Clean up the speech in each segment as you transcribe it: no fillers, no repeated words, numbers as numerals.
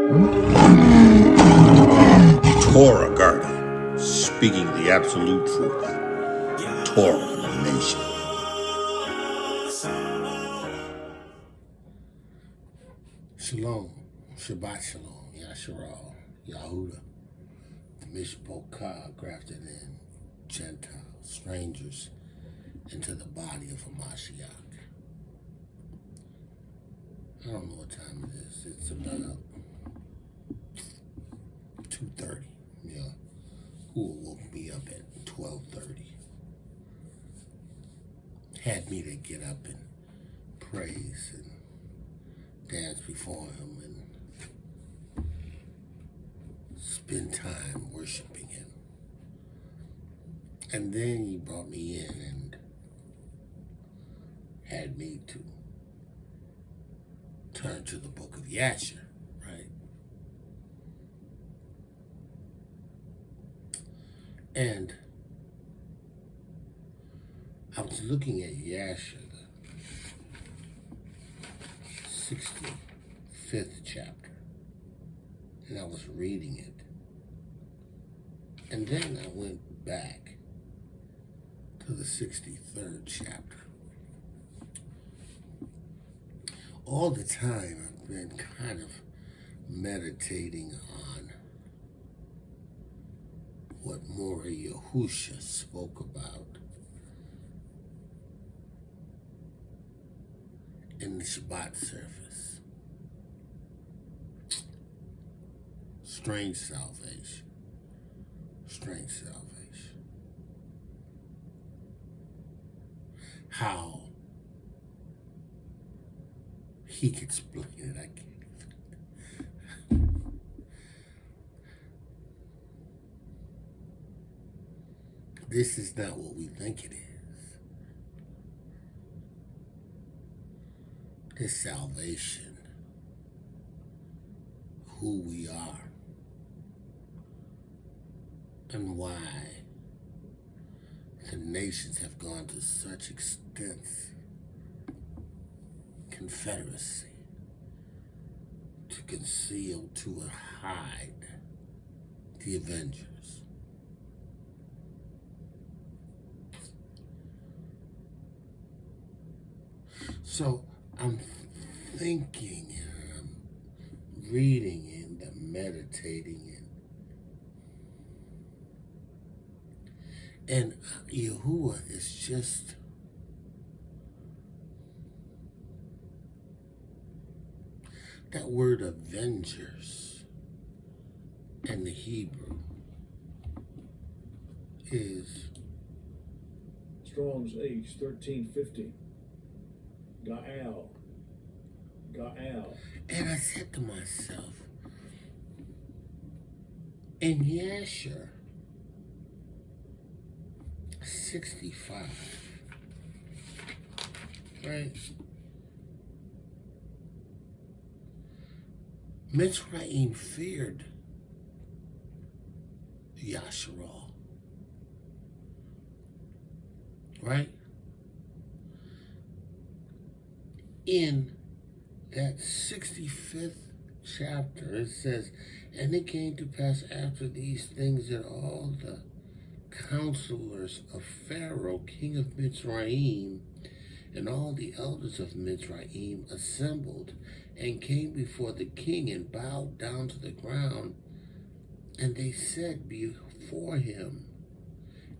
ToRaH GuArDiAn, speaking the absolute truth. ToRaH Nation. Shalom, Shabbat Shalom, Yashar'el, Yahudah, the Mishpocha, Grafted Gentiles, strangers, into the body of HaMashiach. I don't know what time it is. It's about 2:30. Yeah. Who woke me up at 12:30? Had me to get up and praise and dance before him and spend time worshiping him. And then he brought me in and had me to turn to the book of Yasher, right? And I was looking at Yasher, the 65th chapter, and I was reading it. And then I went back to the 63rd chapter. All the time I've been kind of meditating on what Moreh YAHUSHA spoke about in the Shabbat service. Strange salvation. Strange salvation. How he can explain it, I can't even. This is not what we think it is. This salvation, who we are, and why the nations have gone to such extents confederacy to conceal, to hide the Avengers. So I'm thinking and I'm reading and I'm meditating and Yahuwah is just that word Avengers in the Hebrew is Strong's H 1350. Ga'al. And I said to myself, in Yasher 65, right? Mitzrayim feared Yashar'el, right? In that 65th chapter, it says, and it came to pass after these things that all the counselors of Pharaoh, king of Mitzrayim, and all the elders of Mitzrayim assembled and came before the king and bowed down to the ground. And they said before him,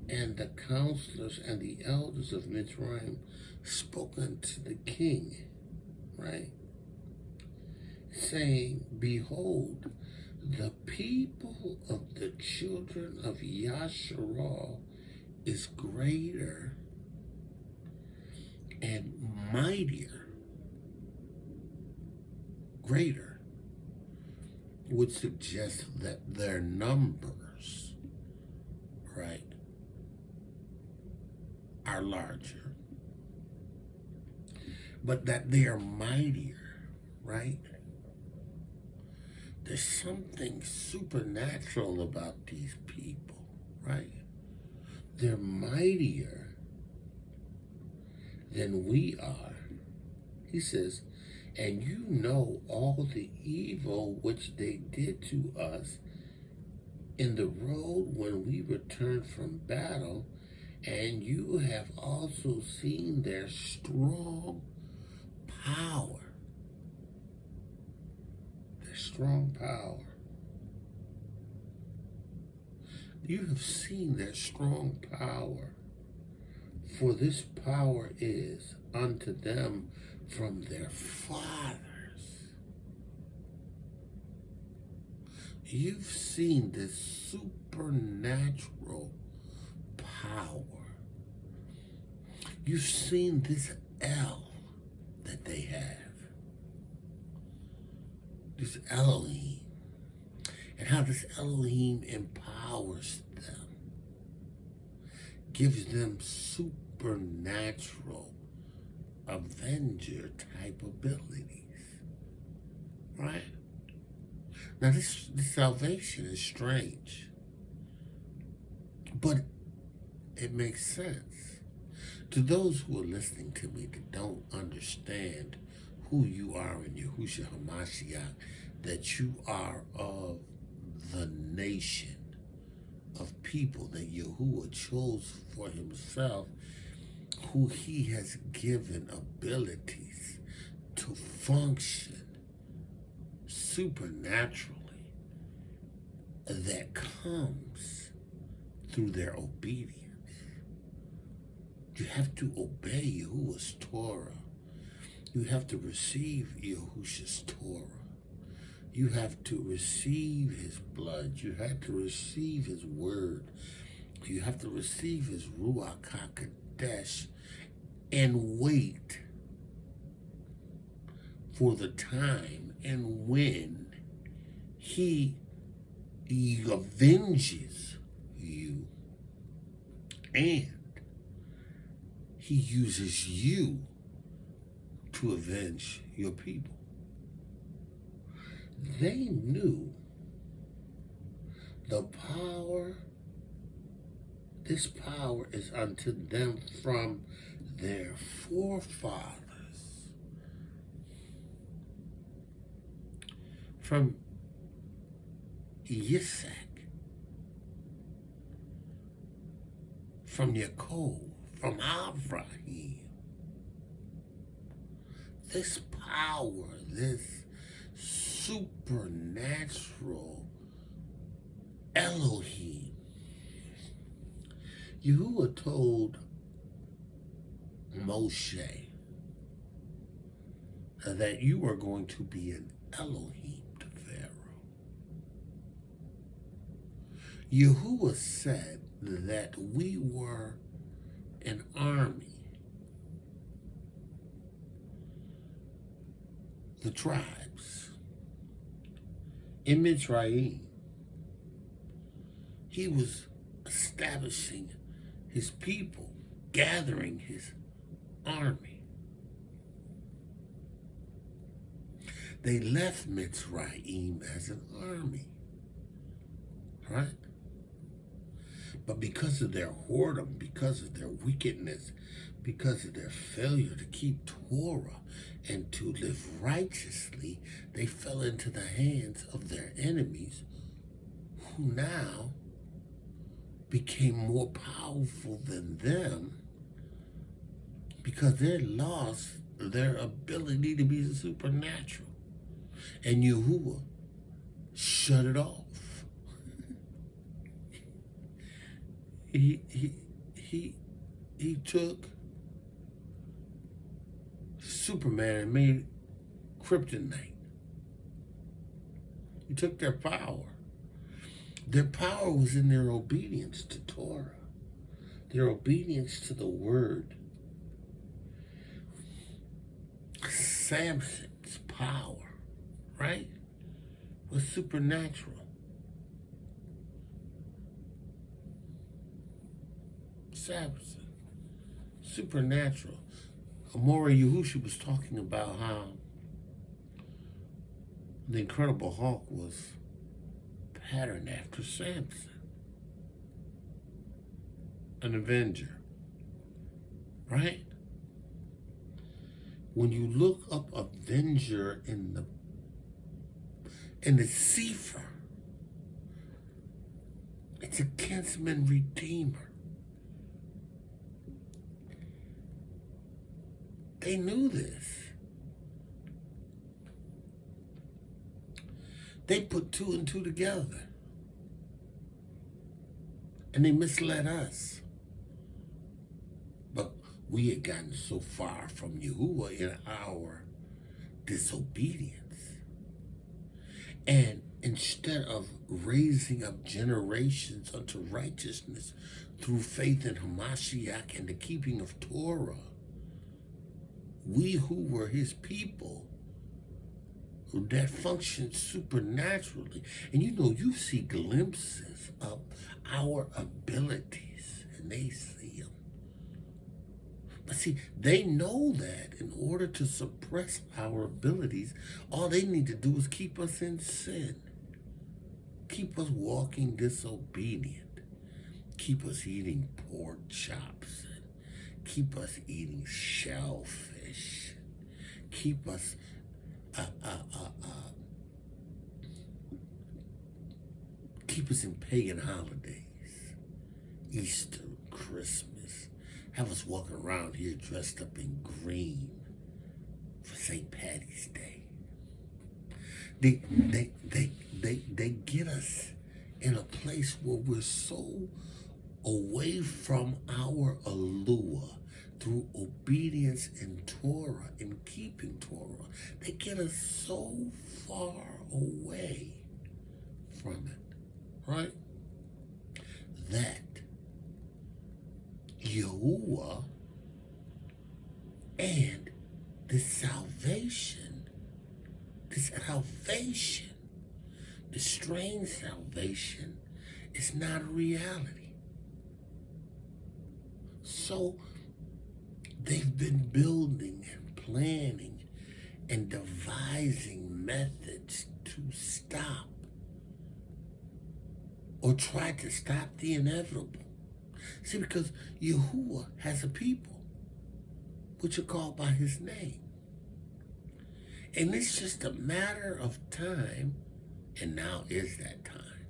and the counselors and the elders of Mitzrayim spoke unto the king, right? Saying, behold, the people of the children of Yashar'el is greater and mightier. Greater would suggest that their numbers, right, are larger, but that they are mightier, right? There's something supernatural about these people, right? They're mightier than we are. He says, And you know all the evil which they did to us in the road when we returned from battle, and you have also seen their strong power. Their strong power. You have seen their strong power, for this power is unto them from their fathers. You've seen this supernatural power. You've seen this El that they have, this Elohim, and how this Elohim empowers them, gives them supernatural Avenger type abilities, right? Now this salvation is strange, but it makes sense. To those who are listening to me that don't understand who you are in YAHUSHA HA'MASHIACH, that you are of the nation of people that Yahuwah chose for himself, who he has given abilities to function supernaturally, that comes through their obedience. You have to obey Yahuwah's Torah. You have to receive Yahusha's Torah. You have to receive his blood. You have to receive his word. You have to receive his RUACH HaKodesh and wait for the time and when he avenges you and he uses you to avenge your people. They knew the power, this power is unto them from their forefathers, from Yitzhak, from Yaakov, from Abraham. This power, this supernatural Elohim. Yahuwah told Moshe that you are going to be an Elohim to Pharaoh. Yahuwah said that we were an army, the tribes in Mitzrayim. He was establishing his people, gathering his army. They left Mitzrayim as an army, right? But because of their whoredom, because of their wickedness, because of their failure to keep Torah and to live righteously, they fell into the hands of their enemies, who now became more powerful than them because they lost their ability to be supernatural. And Yahuwah shut it off. He took Superman and made kryptonite. He took their power. Their power was in their obedience to Torah, their obedience to the word. Samson's power, right, was supernatural. Samson, supernatural. Moreh Yahusha was talking about how the Incredible Hulk was patterned after Samson, an Avenger, right? when you look up Avenger in the Sefer, it's a kinsman redeemer. They knew this. They put 2 and 2 together. And they misled us. But we had gotten so far from Yahuwah in our disobedience. And instead of raising up generations unto righteousness through faith in HaMashiach and the keeping of ToRaH, we who were his people that functioned supernaturally. And you know, you see glimpses of our abilities, and they see them. But see, they know that in order to suppress our abilities, all they need to do is keep us in sin. Keep us walking disobedient. Keep us eating pork chops. And keep us eating shellfish. Keep us keep us in pagan holidays, Easter, Christmas, have us walking around here dressed up in green for St. Patty's Day. They get us in a place where we're so away from our allure through obedience in ToRaH and keeping ToRaH. They get us so far away from it, right? That Yahuwah and this salvation, this strange salvation, is not a reality. So they've been building and planning and devising methods to stop or try to stop the inevitable. See, because Yahuwah has a people which are called by his name. And it's just a matter of time, and now is that time,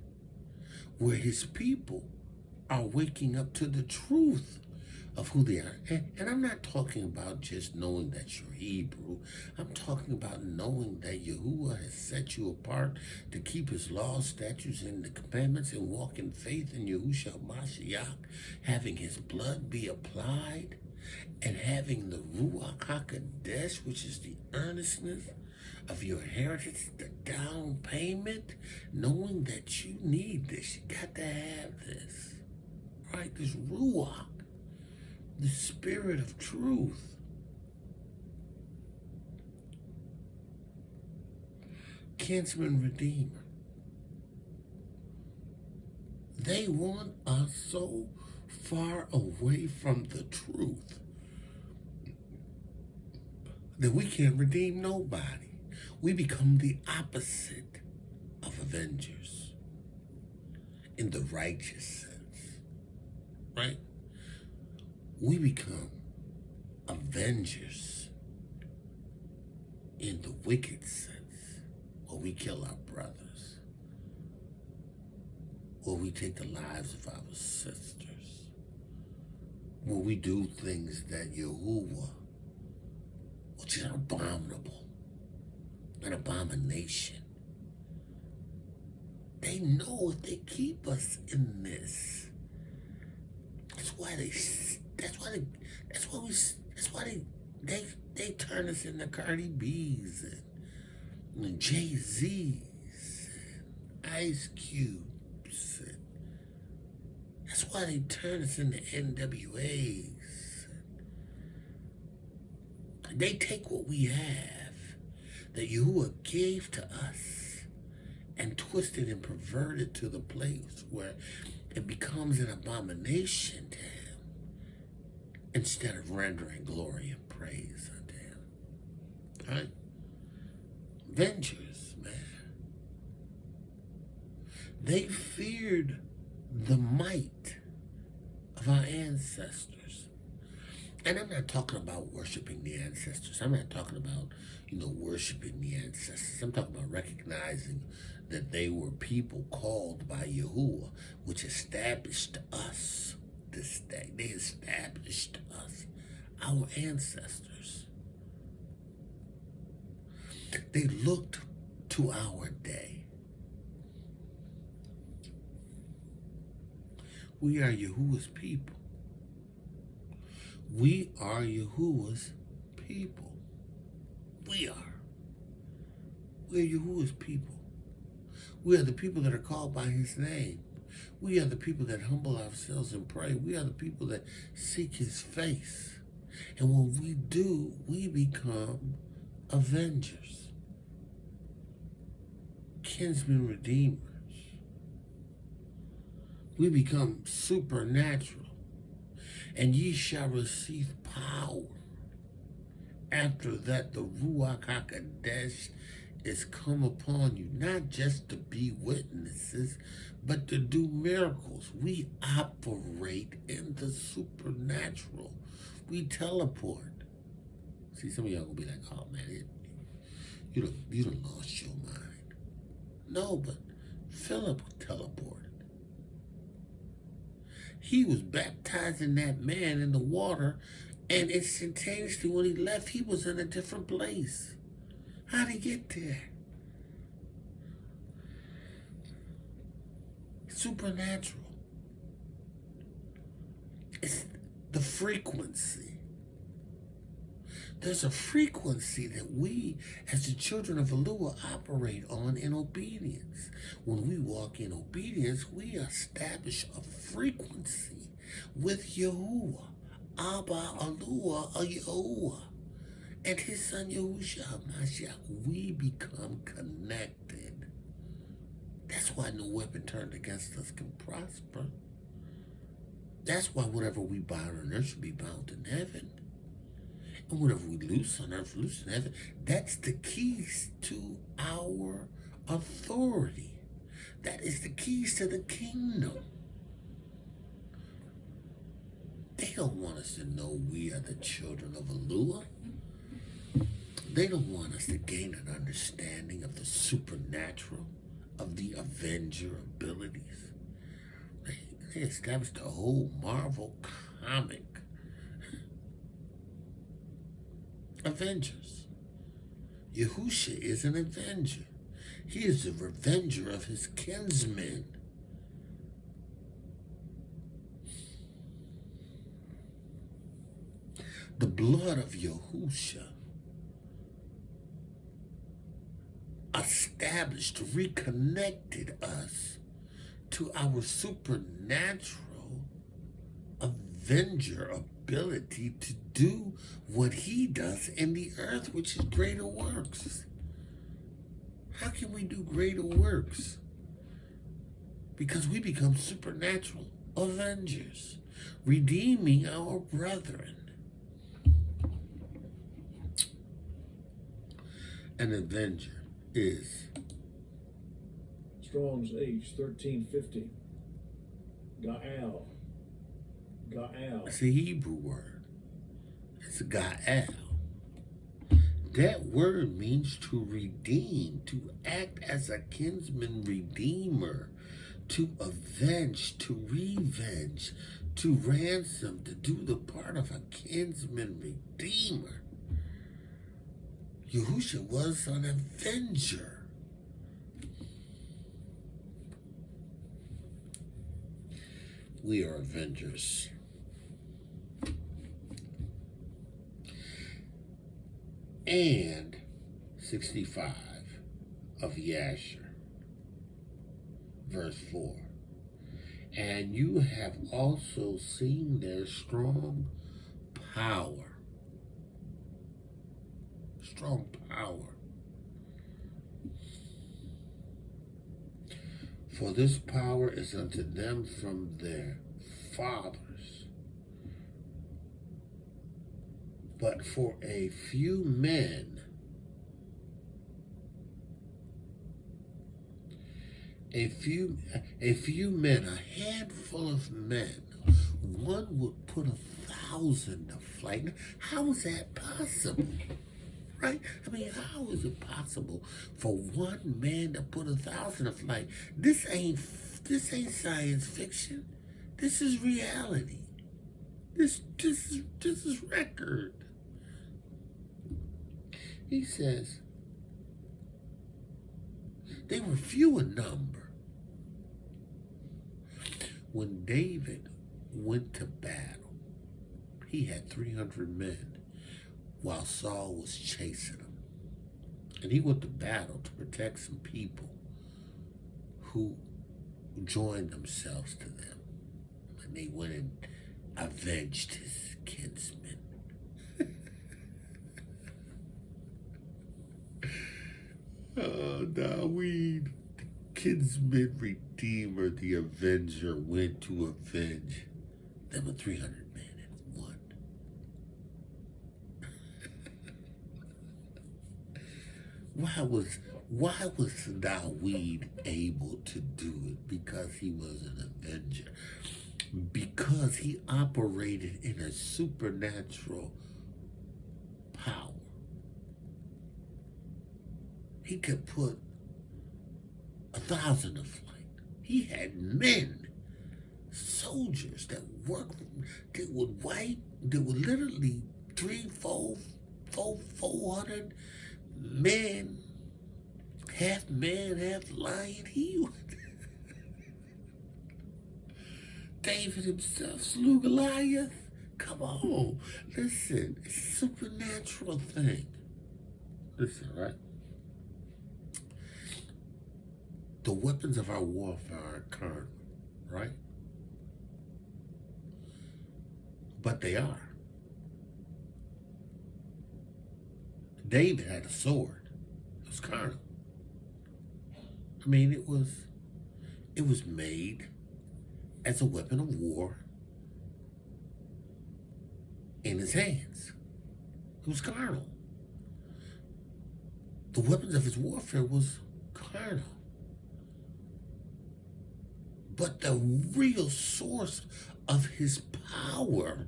where his people are waking up to the truth of who they are. And I'm not talking about just knowing that you're Hebrew. I'm talking about knowing that Yahuwah has set you apart to keep his laws, statutes, and the commandments and walk in faith in YAHUSHA HA'MASHIACH, having his blood be applied, and having the RUACH HaKodesh, which is the earnestness of your inheritance, the down payment, knowing that you need this. You got to have this, right? This RUACH, the spirit of truth. Kinsman Redeemer. They want us so far away from the truth that we can't redeem nobody. We become the opposite of Avengers in the righteous sense, right? We become Avengers in the wicked sense, where we kill our brothers, where we take the lives of our sisters, where we do things that Yahuwah, which is abominable, an abomination. They know if they keep us in this, that's why they turn us into Cardi B's and Jay-Z's and Ice Cubes. And that's why they turn us into NWA's. They take what we have that Yahuwah gave to us and twist it and pervert it to the place where it becomes an abomination to him, instead of rendering glory and praise unto him. Right? Avengers, man. They feared the might of our ancestors. And I'm not talking about worshiping the ancestors. I'm not talking about, worshiping the ancestors. I'm talking about recognizing that they were people called by Yahuwah, which established us this day. They established us, our ancestors. They looked to our day. We are Yahuwah's people. We are Yahuwah's people. We are. We're Yahuwah's people. We are the people that are called by his name. We are the people that humble ourselves and pray. We are the people that seek his face. And when we do, we become avengers, kinsmen redeemers. We become supernatural. And ye shall receive power. After that, the RUACH HaKodesh is come upon you, not just to be witnesses, but to do miracles. We operate in the supernatural. We teleport. See, some of y'all gonna be like, oh man, you done lost your mind. No, but Philip teleported. He was baptizing that man in the water, and instantaneously when he left, he was in a different place. How'd he get there? Supernatural. It's the frequency. There's a frequency that we, as the children of Yahuwah, operate on in obedience. When we walk in obedience, we establish a frequency with Yahuwah, Abba, Alua, Yahuwah, and his son YAHUSHA HA'MASHIACH. We become connected. That's why no weapon turned against us can prosper. That's why whatever we bind on earth should be bound in heaven. And whatever we loose on earth, loose in heaven. That's the keys to our authority. That is the keys to the kingdom. They don't want us to know we are the children of Yahuwah. They don't want us to gain an understanding of the supernatural, of the Avenger abilities. They established a whole Marvel comic. Avengers. YAHUSHA is an avenger. He is the revenger of his kinsmen. The blood of YAHUSHA established, reconnected us to our supernatural avenger ability to do what he does in the earth, which is greater works. How can we do greater works? Because we become supernatural avengers, redeeming our brethren. An avenger is Strong's H 1350. Ga'al. It's a Hebrew word. It's Ga'al. That word means to redeem, to act as a kinsman redeemer, to avenge, to revenge, to ransom, to do the part of a kinsman redeemer. YAHUSHA was an avenger. We are avengers. And 65 of Yasher, verse 4. And you have also seen their strong power. Strong power. For this power is unto them from their fathers. But for a few men, a handful of men, one would put 1,000 to flight. How is that possible? Right? I mean, how is it possible for one man to put 1,000 to flight? This ain't science fiction. This is reality. This is record. He says they were few in number. When David went to battle, he had 300 men while Saul was chasing him. And he went to battle to protect some people who joined themselves to them. And they went and avenged his kinsmen. Oh, Dawid, the kinsman redeemer, the avenger, went to avenge them with 300 men and won. Why was Dawid able to do it? Because he was an avenger. Because he operated in a supernatural power. He could put 1,000 to flight. He had men, soldiers that worked, that would literally 400 men, half lion. He would. David himself slew Goliath. Come on, listen, it's a supernatural thing. Listen, right? The weapons of our warfare are carnal, right? But they are. David had a sword. It was carnal. I mean, it was made as a weapon of war in his hands. It was carnal. The weapons of his warfare was carnal. But the real source of his power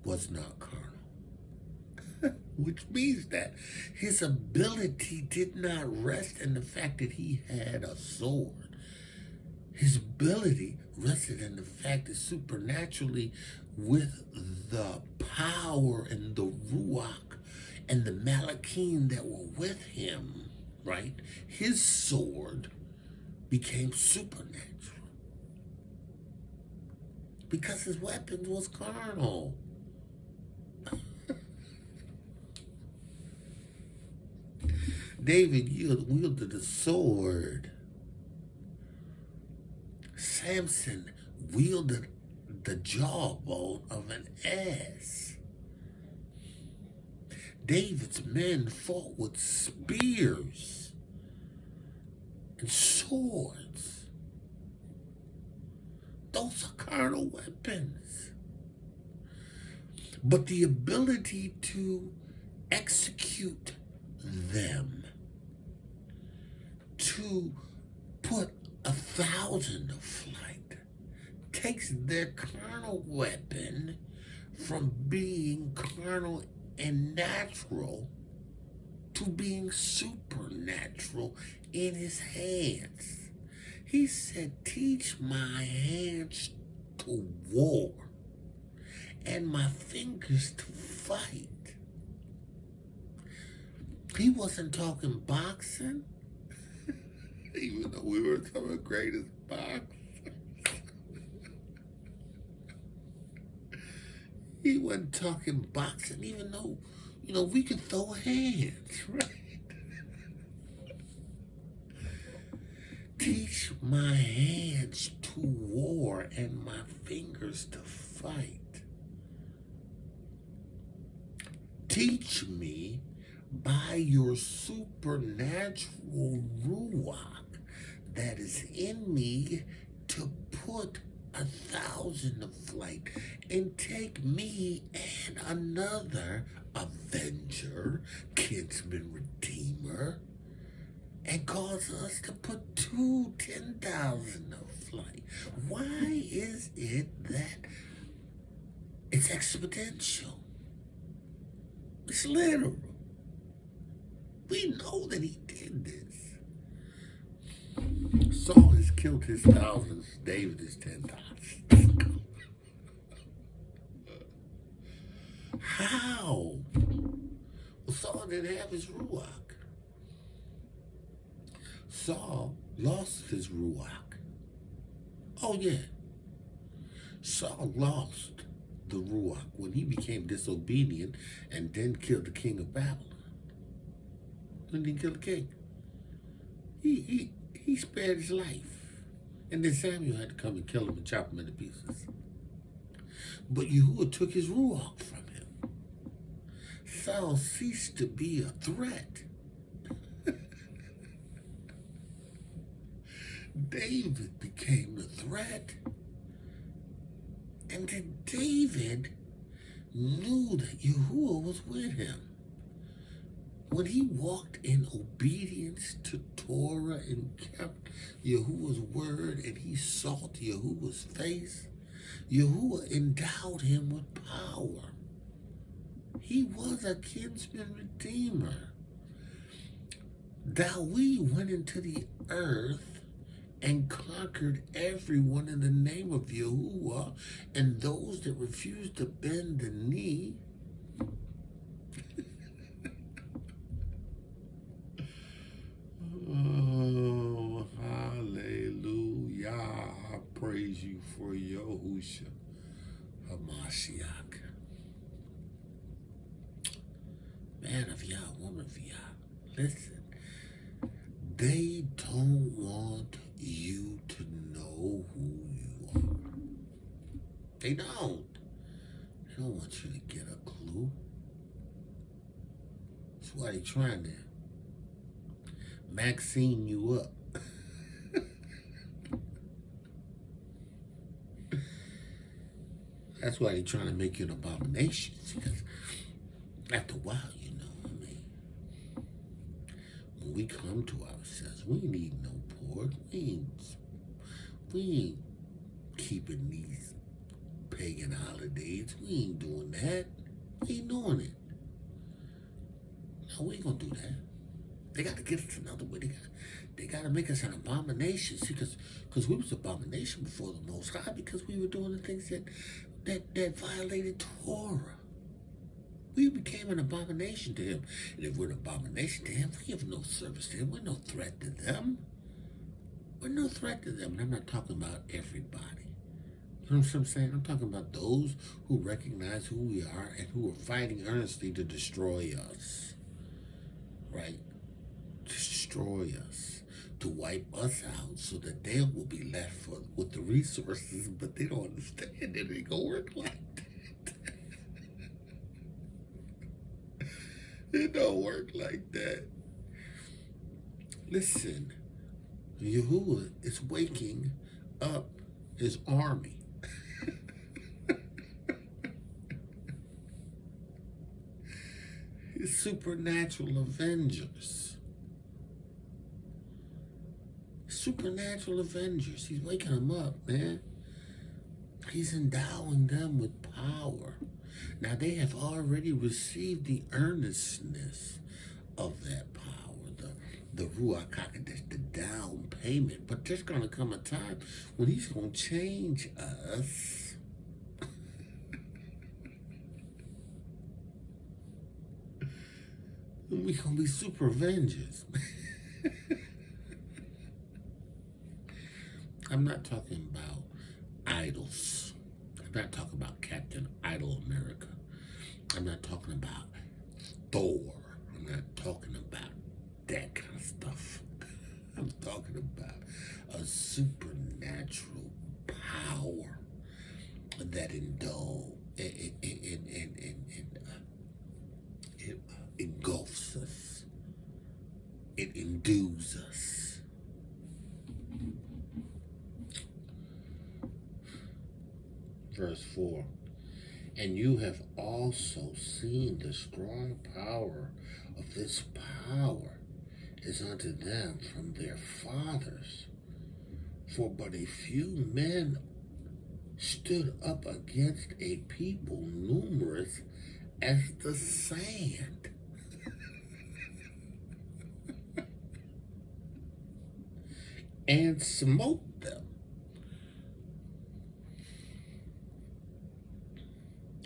was not carnal. Which means that his ability did not rest in the fact that he had a sword. His ability rested in the fact that supernaturally, with the power and the RUACH and the Malachi that were with him, right, his sword became supernatural. Because his weapon was carnal. David wielded a sword. Samson wielded the jawbone of an ass. David's men fought with spears and swords. Those are carnal weapons. But the ability to execute them, to put 1,000 to flight, takes their carnal weapon from being carnal and natural to being supernatural in his hands. He said, teach my hands to war and my fingers to fight. He wasn't talking boxing, even though we were some of the greatest boxers. He wasn't talking boxing, even though, we could throw hands, right? Teach my hands to war and my fingers to fight. Teach me by your supernatural RUACH that is in me to put 1,000 to flight and take me and another avenger, kinsman, redeemer, and cause us to put 10,000 to flight. Why is it that it's It's exponential. It's literal. We know that he did this. Saul has killed his thousands, David is 10,000. How? Well, Saul didn't have his ruach. Saul lost his ruach. Oh yeah. Saul lost the ruach when he became disobedient and then killed the king of Babylon. When he killed the king, he spared his life, and then Samuel had to come and kill him and chop him into pieces. But Yahuwah took his ruach from him. Saul ceased to be a threat. David became the threat. And then David knew that Yahuwah was with him. When he walked in obedience to Torah and kept Yahuwah's word and he sought Yahuwah's face, Yahuwah endowed him with power. He was a kinsman redeemer. David went into the earth and conquered everyone in the name of Yahuwah, and those that refused to bend the knee oh, hallelujah. I praise you for YAHUSHA HA'MASHIACH. Man of Yah, woman of Yah. Listen, they don't want you to know who you are. They don't. They don't want you to get a clue. That's why they're trying to Maxine you up. That's why they're trying to make you an abomination. Because after a while, you know, I mean, when we come to ourselves, we need no pork. We ain't keeping these pagan holidays. We ain't doing that. We ain't doing it. No, we ain't gonna do that. They got to get us another way. They got to make us an abomination. See, because we was abomination before the Most High because we were doing the things that violated Torah. We became an abomination to him. And if we're an abomination to him, we have no service to him. We're no threat to them. We're no threat to them. And I'm not talking about everybody. You know what I'm saying? I'm talking about those who recognize who we are and who are fighting earnestly to destroy us. Right? To destroy us, to wipe us out so that they will be left with the resources, but they don't understand that it ain't gonna work like that. It don't work like that. Listen, Yahuwah is waking up his army. His supernatural Avengers. Supernatural Avengers. He's waking them up, man. He's endowing them with power. Now, they have already received the earnestness of that power, the RUACH HaKodesh, the down payment. But there's going to come a time when he's going to change us. We're going to be super Avengers. I'm not talking about idols. I'm not talking about Captain Idol America. I'm not talking about Thor. I'm not talking about that kind of stuff. I'm talking about a supernatural power that engulfs us. It endues us. Verse 4, and you have also seen the strong power of this power is unto them from their fathers. For but a few men stood up against a people numerous as the sand. And smote them.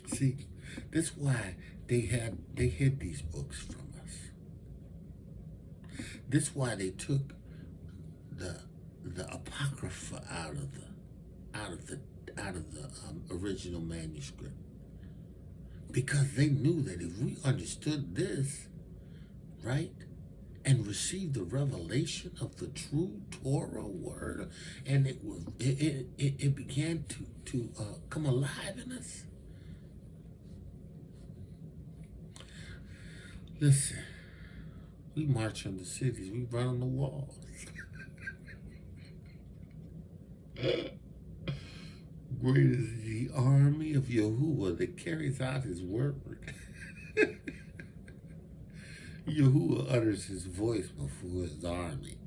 See, that's why they hid these books from us. That's why they took the apocrypha out of the original manuscript, because they knew that if we understood this, right, and received the revelation of the true Torah word, and it began to come alive in us. Listen, we march on the cities, we run on the walls. Great is the army of Yahuwah that carries out his word. Yahuwah utters his voice before his army.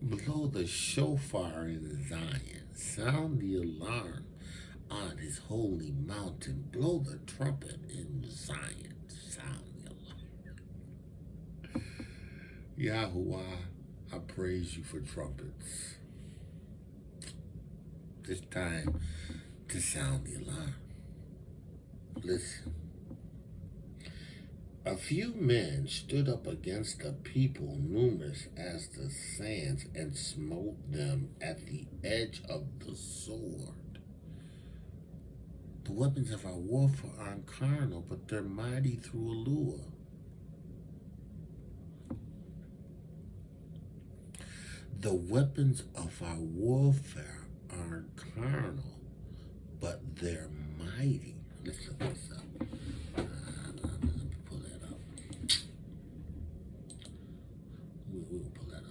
Blow the shofar in Zion. Sound the alarm on his holy mountain. Blow the trumpet in Zion. Sound the alarm. Yahuwah, I praise you for trumpets. It's time to sound the alarm. Listen. A few men stood up against a people numerous as the sands and smote them at the edge of the sword. The weapons of our warfare aren't carnal, but they're mighty through allure. The weapons of our warfare aren't carnal, but they're mighty. Let's look this up. Let me pull that up. We'll pull that up.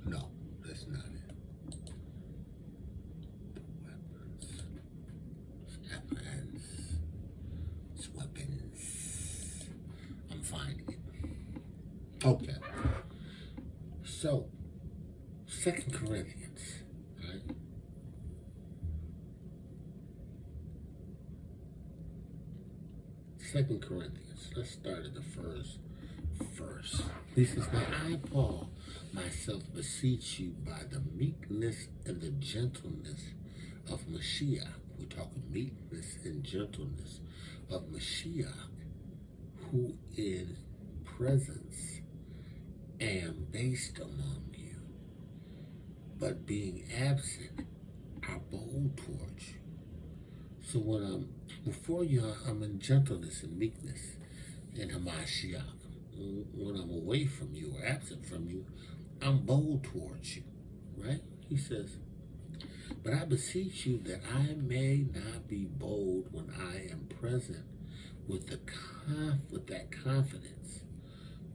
No, that's not it. Weapons. I'm finding it. Okay. So, 2 Corinthians, right? Second Corinthians. Let's start at the first verse. This is now I, Paul, myself beseech you by the meekness and the gentleness of Mashiach. We're talking meekness and gentleness of Mashiach, who in presence am based among you, but being absent are bold towards you. So when I'm before you, I'm in gentleness and meekness in Hamashiach. When I'm away from you or absent from you, I'm bold towards you, right? He says, but I beseech you that I may not be bold when I am present with that confidence,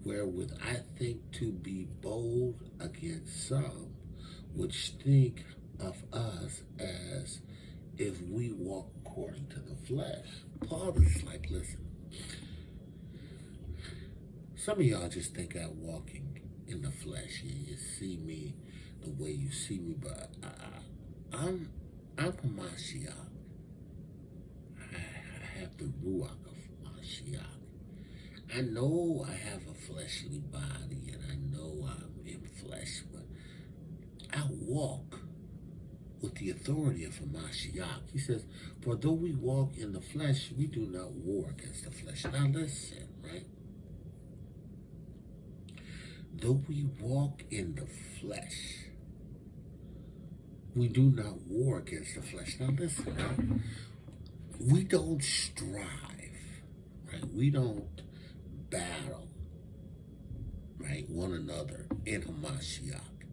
wherewith I think to be bold against some, which think of us as if we walk according to the flesh. Paul is like, listen, some of y'all just think I'm walking in the flesh. You see me the way you see me, but I'm a Mashiach. I have the RUACH of Mashiach. I know I have a fleshly body, and I know I'm in flesh, but I walk with the authority of a Mashiach. He says, for though we walk in the flesh, we do not war against the flesh. Now listen, right? Though we walk in the flesh, we do not war against the flesh. Now listen, right? We don't strive, right? We don't battle, right, one another in Hamashiach,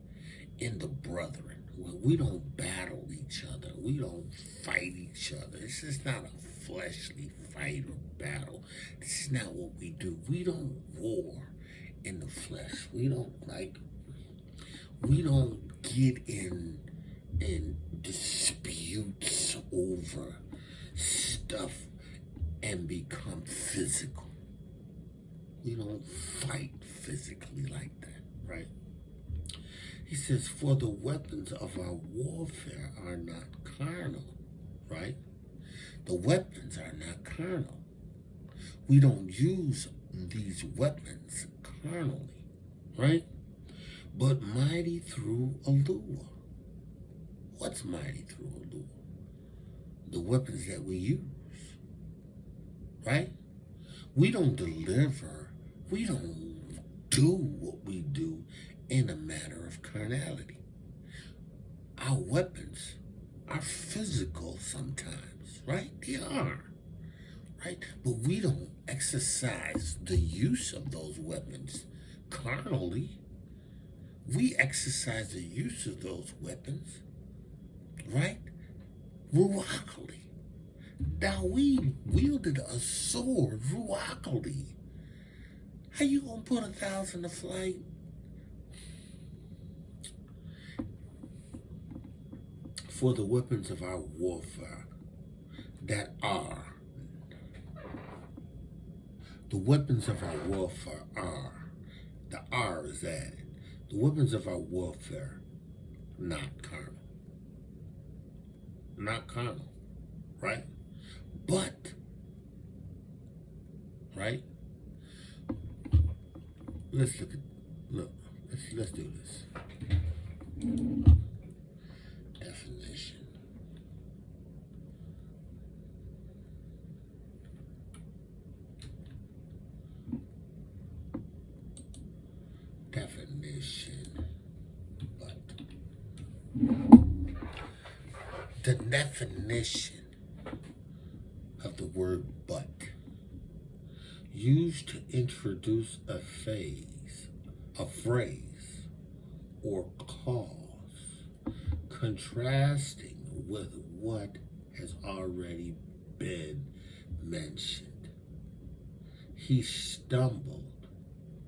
in the brethren. we don't battle each other. We don't fight each other. This is not a fleshly fight or battle. This is not what we do. We don't war in the flesh. We don't get in disputes over stuff and become physical. We don't fight physically like that, right? He says, for the weapons of our warfare are not carnal, right? The weapons are not carnal. We don't use these weapons carnally, right? But mighty through Yahuwah. What's mighty through Yahuwah? The weapons that we use, right? We don't deliver, we don't do what we do in a matter of carnality. Our weapons are physical sometimes, right? They are, right? But we don't exercise the use of those weapons carnally. We exercise the use of those weapons, right? Ruachally. Now we wielded a sword, ruachally. How you gonna put 1,000 to flight? For the weapons of our warfare that are, the weapons of our warfare are, the R is added. The weapons of our warfare, not carnal. Not carnal, right? But, right? Let's do this. Definition. The definition of the word but, used to introduce a phrase or cause, contrasting with what has already been mentioned. He stumbled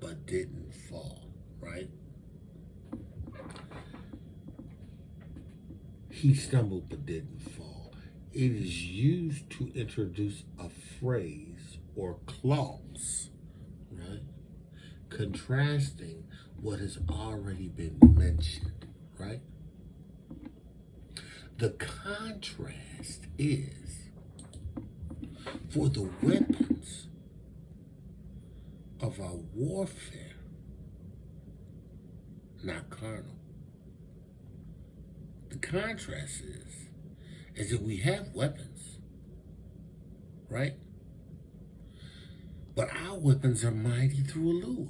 but didn't fall, right? He stumbled but didn't fall. It is used to introduce a phrase or clause, right? Contrasting what has already been mentioned, right? The contrast is for the weapons of our warfare, not carnal. The contrast is that we have weapons, right? But our weapons are mighty through Yahuwah,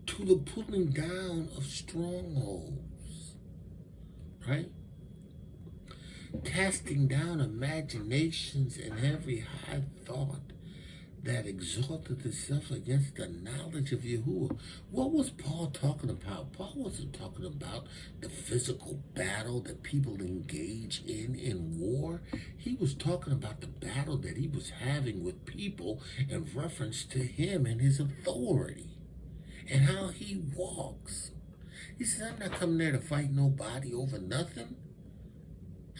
to the pulling down of strongholds, right? Casting down imaginations and every high thought that exalted itself against the knowledge of Yahuwah. What was Paul talking about? Paul wasn't talking about the physical battle that people engage in war. He was talking about the battle that he was having with people in reference to him and his authority and how he walks. He says, I'm not coming there to fight nobody over nothing.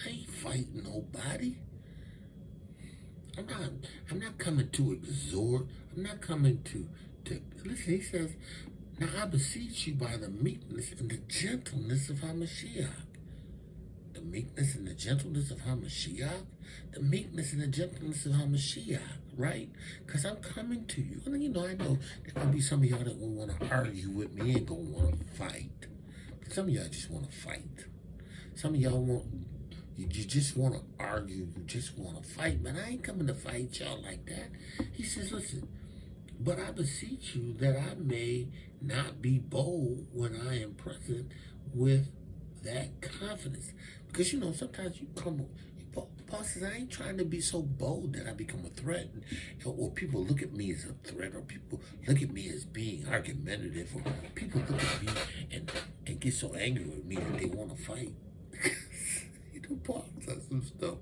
I ain't fighting nobody. I'm not coming to exhort. I'm not coming to listen. He says, now I beseech you by the meekness and the gentleness of HaMashiach. The meekness and the gentleness of HaMashiach. The meekness and the gentleness of HaMashiach, right? Because I'm coming to you. And I know there's going to be some of y'all that will want to argue with me and going to want to fight. But some of y'all just want to fight. Some of y'all you just want to argue, you just want to fight. Man, I ain't coming to fight y'all like that. He says, listen, but I beseech you that I may not be bold when I am present with that confidence. Because, sometimes you come, Paul Paul says, I ain't trying to be so bold that I become a threat, or people look at me as a threat, or people look at me as being argumentative, or people look at me and get so angry with me that they want to fight. You know, Paul says some stuff.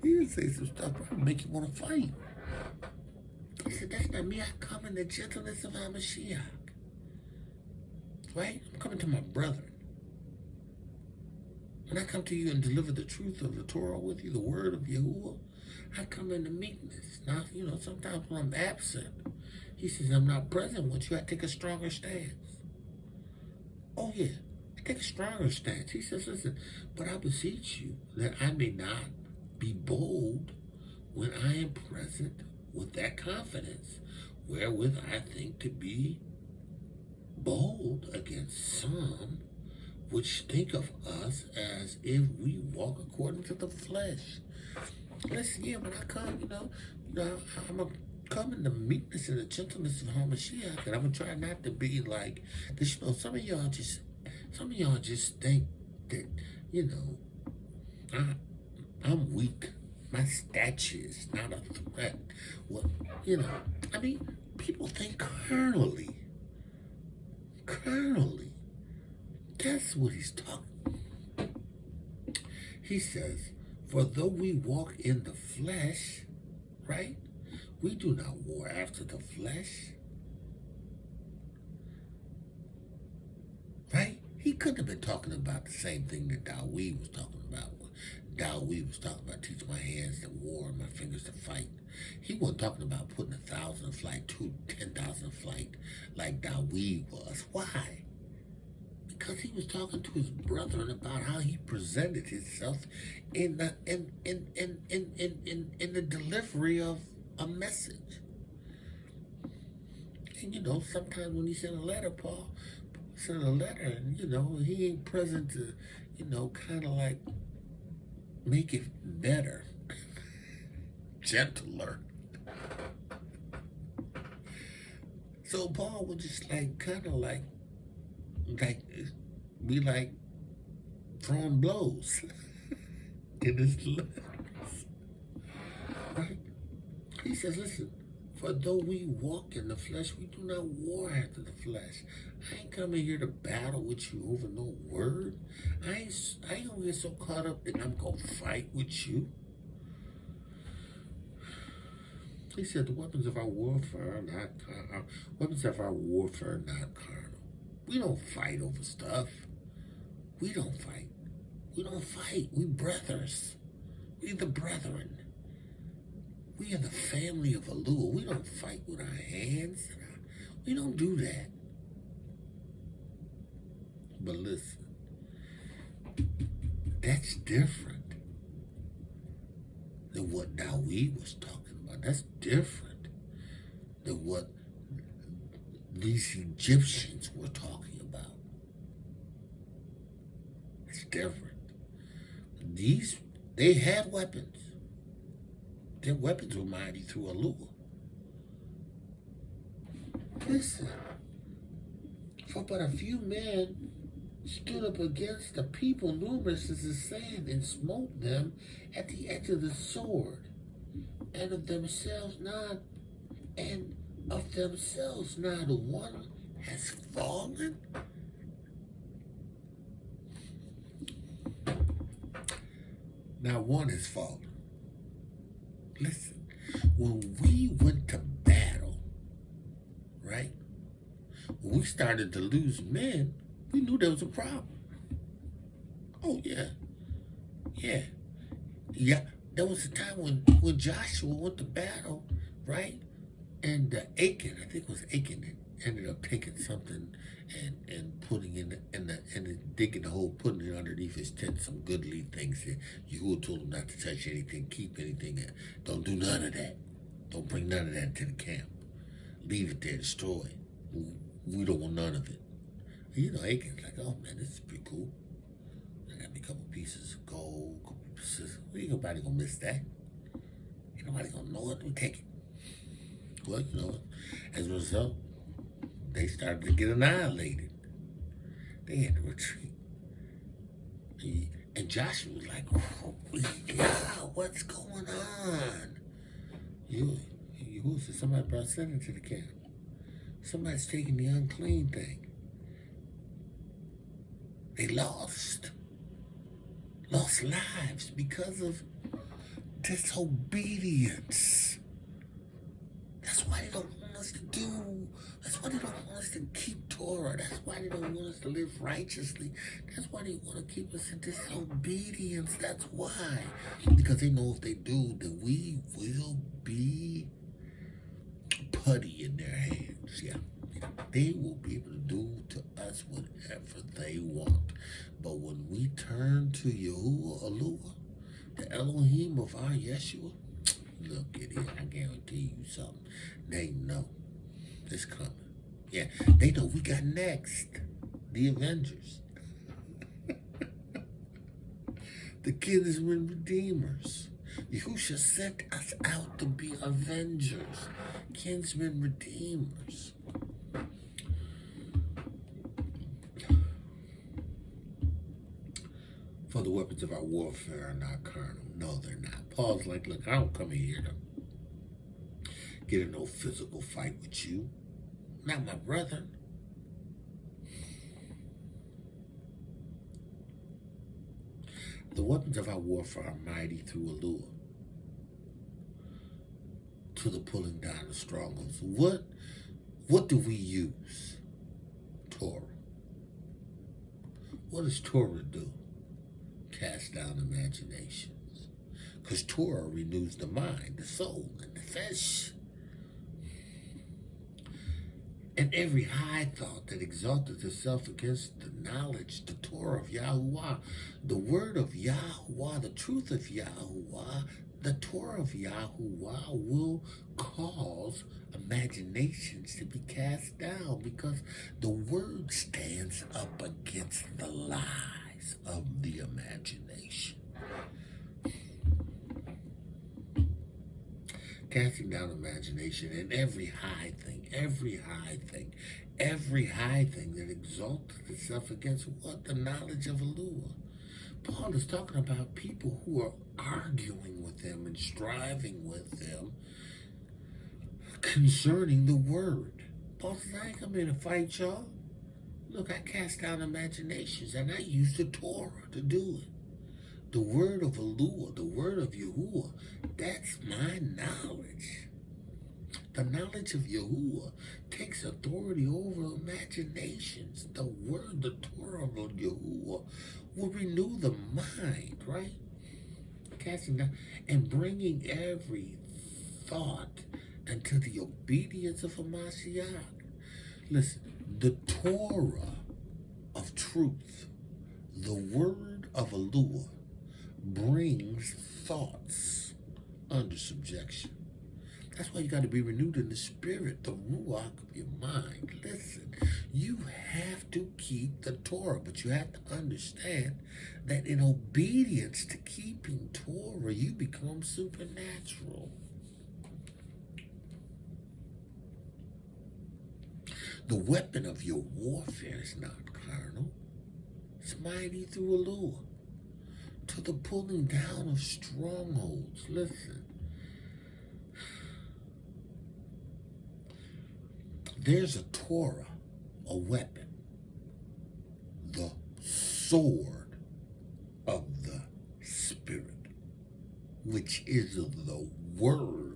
He would say some stuff that would make you want to fight. He said, that's not me. I come in the gentleness of HaMashiach. Right? I'm coming to my brethren. When I come to you and deliver the truth of the Torah with you, the word of Yahuwah, I come in the meekness. Now, you know, sometimes when I'm absent, he says, I'm not present with you. I take a stronger stance. Oh, yeah. I take a stronger stance. He says, listen, but I beseech you that I may not be bold when I am present with that confidence, wherewith I think to be bold against some which think of us as if we walk according to the flesh. Listen, yeah, when I come, you know, I'm going to come in the meekness and the gentleness of HaMashiach, and I'm going to try not to be like, because, you know, some of y'all just think that, you know, I'm weak. My stature is not a threat. Well, you know, I mean, people think carnally. Carnally. That's what he's talking. He says, for though we walk in the flesh, right? We do not war after the flesh. Right? He couldn't have been talking about the same thing that Dawid was talking about. Dawid was talking about teaching my hands to war and my fingers to fight. He wasn't talking about putting 1,000 in flight, 10,000 in flight like Dawid was. Why? Because he was talking to his brethren about how he presented himself in the delivery of a message. And you know, sometimes when he sent a letter, Paul sent a letter, and you know, he ain't present to, you know, kind of like make it better, gentler. So Paul would just like kind of like be like throwing blows in his letters. Right? He says, listen, for though we walk in the flesh, we do not war after the flesh. I ain't coming here to battle with you over no word. I ain't gonna get so caught up that I'm gonna fight with you. He said the weapons of our warfare are not carnal. Weapons of our warfare are not carnal. We don't fight over stuff. We don't fight. We don't fight. We brothers. We the brethren. We are the family of Yahudah. We don't fight with our hands. We don't do that. But listen, that's different than what Dawid was talking about. That's different than what these Egyptians were talking about. It's different. They had weapons. Their weapons were mighty through Yahudah. Listen, for but a few men stood up against the people numerous as the sand and smote them at the edge of the sword, and of themselves not one has fallen. Not one has fallen. Listen, when we went to battle, right? When we started to lose men, we knew there was a problem. Oh, yeah. Yeah. There was a time when Joshua went to battle, right? And Achan, I think it was Achan, that ended up taking something and putting and digging the hole, putting it underneath his tent, some goodly things. Yahudah told him not to touch anything, keep anything. Don't do none of that. Don't bring none of that to the camp. Leave it there, destroy it. We don't want none of it. You know, Achan's like, oh man, this is pretty cool. I got me a couple pieces of gold, couple pieces. Ain't nobody gonna miss that. Ain't nobody gonna know it. We take it. Well, you know, as a result, they started to get annihilated. They had to retreat. And Joshua was like, oh, yeah, what's going on? Yahushua, somebody brought sin into the camp. Somebody's taking the unclean thing. They lost lives because of disobedience. That's why they don't want us to do. That's why they don't want us to keep Torah. That's why they don't want us to live righteously. That's why they want to keep us in disobedience. That's why. Because they know if they do, then we will be putty in their hands. Yeah. They will be able to do to us whatever they want. But when we turn to YAHUAH, the Elohim of our Yeshua, look at it, I guarantee you something. They know it's coming. Yeah, they know we got next. The Avengers. The kinsmen redeemers. Yahusha sent us out to be avengers, kinsmen redeemers. For the weapons of our warfare are not carnal. No, they're not. Paul's like, look, I don't come here to get in no physical fight with you. Not my brother. The weapons of our warfare are mighty through allure, to the pulling down of strongholds. What do we use? Torah. What does Torah do? Cast down imaginations. Because Torah renews the mind, the soul, and the flesh. And every high thought that exalteth itself against the knowledge, the Torah of Yahuwah, the word of Yahuwah, the truth of Yahuwah, the Torah of Yahuwah will cause imaginations to be cast down, because the word stands up against the lies of the imagination. Casting down imagination and every high thing that exalteth itself against what? The knowledge of Yahuwah. Paul is talking about people who are arguing with him and striving with him concerning the word. Paul says, I ain't come here to fight y'all. Look, I cast down imaginations and I use the Torah to do it. The word of Yahuwah, the word of Yahuwah, that's my knowledge. The knowledge of Yahuwah takes authority over imaginations. The word, the Torah of Yahuwah, will renew the mind, right? Casting down and bringing every thought into the obedience of HaMashiach. Listen, the Torah of truth, the word of Yahuwah, brings thoughts under subjection. That's why you got to be renewed in the spirit, the ruach of your mind. Listen, you have to keep the Torah, but you have to understand that in obedience to keeping Torah, you become supernatural. The weapon of your warfare is not carnal. It's mighty through Yahuwah, to the pulling down of strongholds. Listen. There's a Torah, a weapon, the sword of the Spirit, which is of the Word.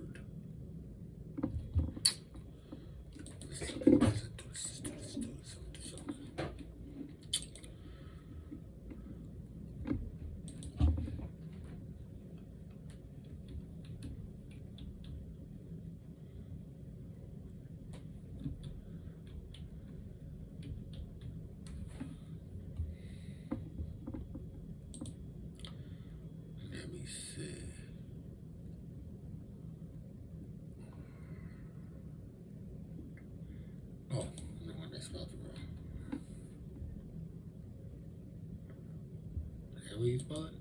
We spot?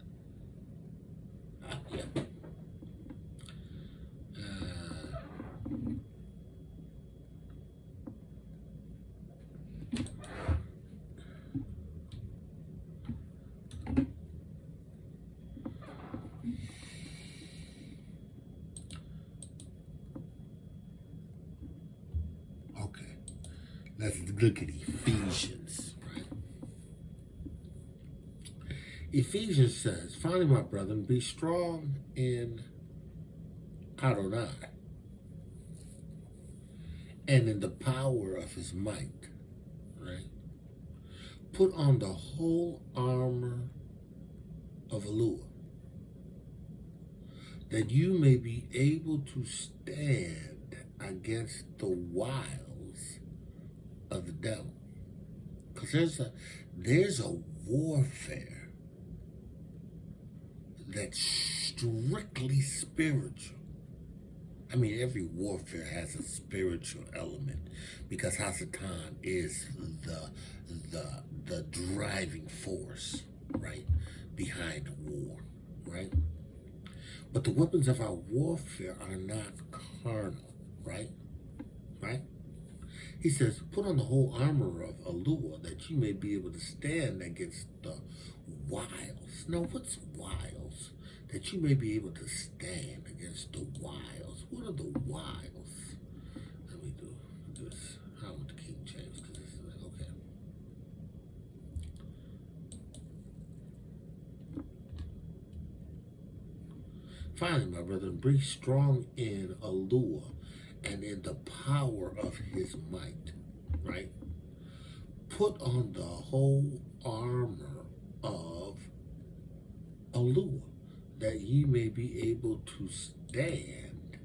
Yeah. Let's look at Ephesians. Right? Ephesians says, finally, my brethren, be strong in ADONI and in the power of his might. Right? Put on the whole armor of YAHUAH, that you may be able to stand against the wiles of the devil. Because there's a warfare that's strictly spiritual. I mean, every warfare has a spiritual element, because Hasatan is the driving force, right, behind war, right? But the weapons of our warfare are not carnal, right? Right? He says, put on the whole armor of YAHUAH, that you may be able to stand against the wiles. Now, what's wiles? That you may be able to stand against the wiles. What are the wiles? Let me do this. I want the King James, because this is like, okay. Finally, my brethren, be strong in YAHUAH and in the power of his might, right? Put on the whole armor of YAHUAH, that ye may be able to stand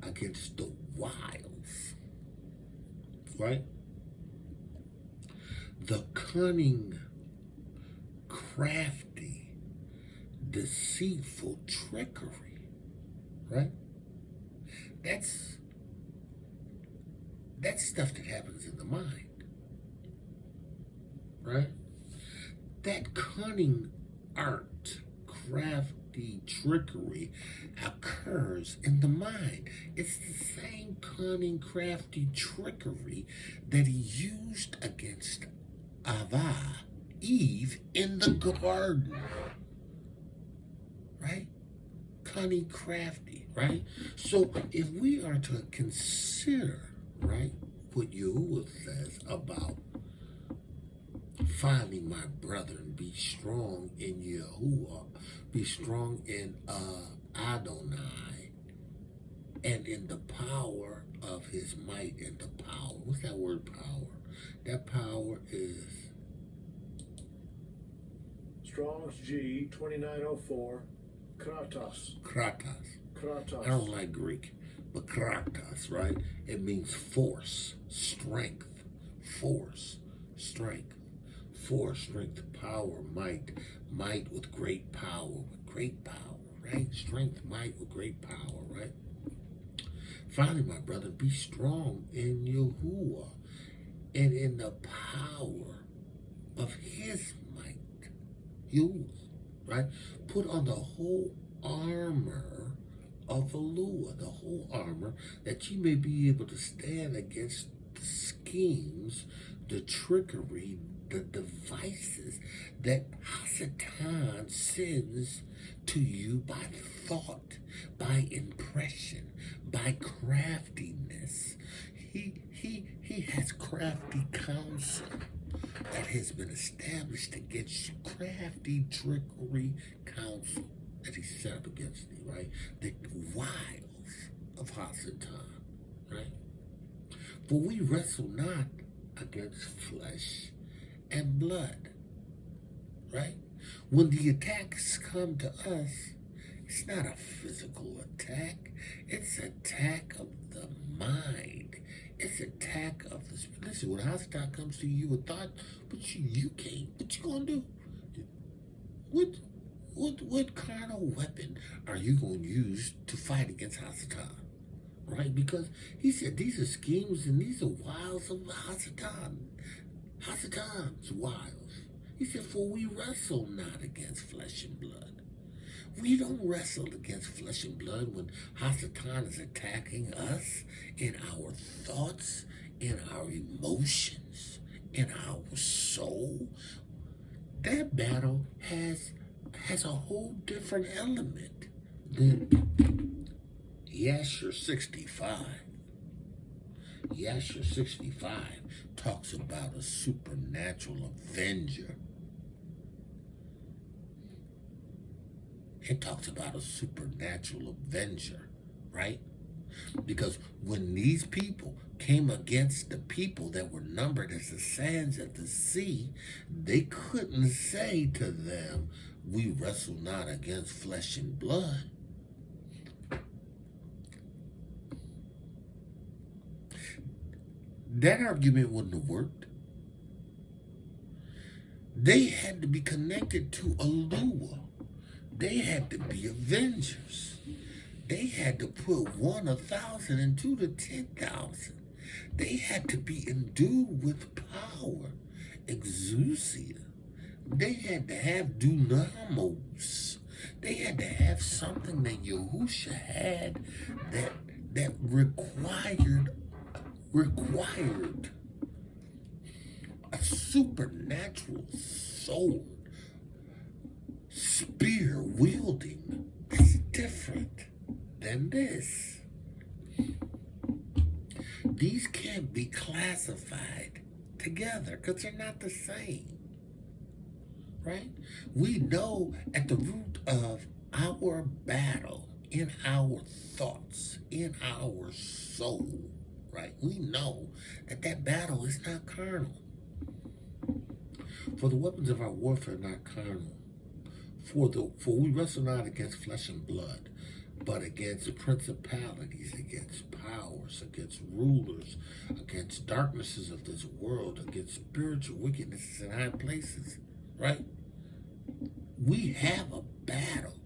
against the wiles, right? The cunning, crafty, deceitful trickery, right? That's stuff that happens in the mind, right? That cunning art, crafty trickery occurs in the mind. It's the same cunning, crafty trickery that he used against Eve in the garden, right? Cunning, crafty, right? So if we are to consider, right, what Yahuwah says about, finally, my brethren, be strong in YAHUAH, be strong in ADONI, and in the power of his might, and the power. What's that word, power? That power is Strong's G 2904. Kratos. Kratos. I don't like Greek, but Kratos, right? It means force, strength, force, strength. Force, strength, power, might with great power, right? Strength, might with great power, right? Finally, my brother, be strong in YAHUAH and in the power of his might. YAHUAH, right? Put on the whole armor of YAHUAH, the whole armor, that you may be able to stand against the schemes, the trickery, the devices that Hasatan sends to you by thought, by impression, by craftiness. He has crafty counsel that has been established against crafty trickery counsel that he set up against thee, right? The wiles of Hasatan, right? For we wrestle not against flesh and blood, right? When the attacks come to us, it's not a physical attack. It's an attack of the mind. It's an attack of the spirit. Listen, when Hasatan comes to you with thought, but you can't. What you gonna do? What carnal weapon are you gonna use to fight against Hasatan? Right? Because he said these are schemes and these are wiles of Hasatan. Hasatan's wiles. He said, for we wrestle not against flesh and blood. We don't wrestle against flesh and blood when Hasatan is attacking us in our thoughts, in our emotions, in our soul. That battle has a whole different element than Yasher 65. Yasher 65 talks about a supernatural avenger. It talks about a supernatural avenger, right? Because when these people came against the people that were numbered as the sands of the sea, they couldn't say to them, we wrestle not against flesh and blood. That argument wouldn't have worked. They had to be connected to a lure. They had to be avengers. They had to put 1 1,000 and 2 to 10,000. They had to be endued with power, exousia. They had to have dunamos. They had to have something that Yahusha had that required a supernatural sword, spear wielding. That's different than this. These can't be classified together because they're not the same, right? We know at the root of our battle, in our thoughts, in our soul, right? We know that battle is not carnal. For the weapons of our warfare are not carnal. For we wrestle not against flesh and blood, but against principalities, against powers, against rulers, against darknesses of this world, against spiritual wickednesses in high places, right? We have a battle,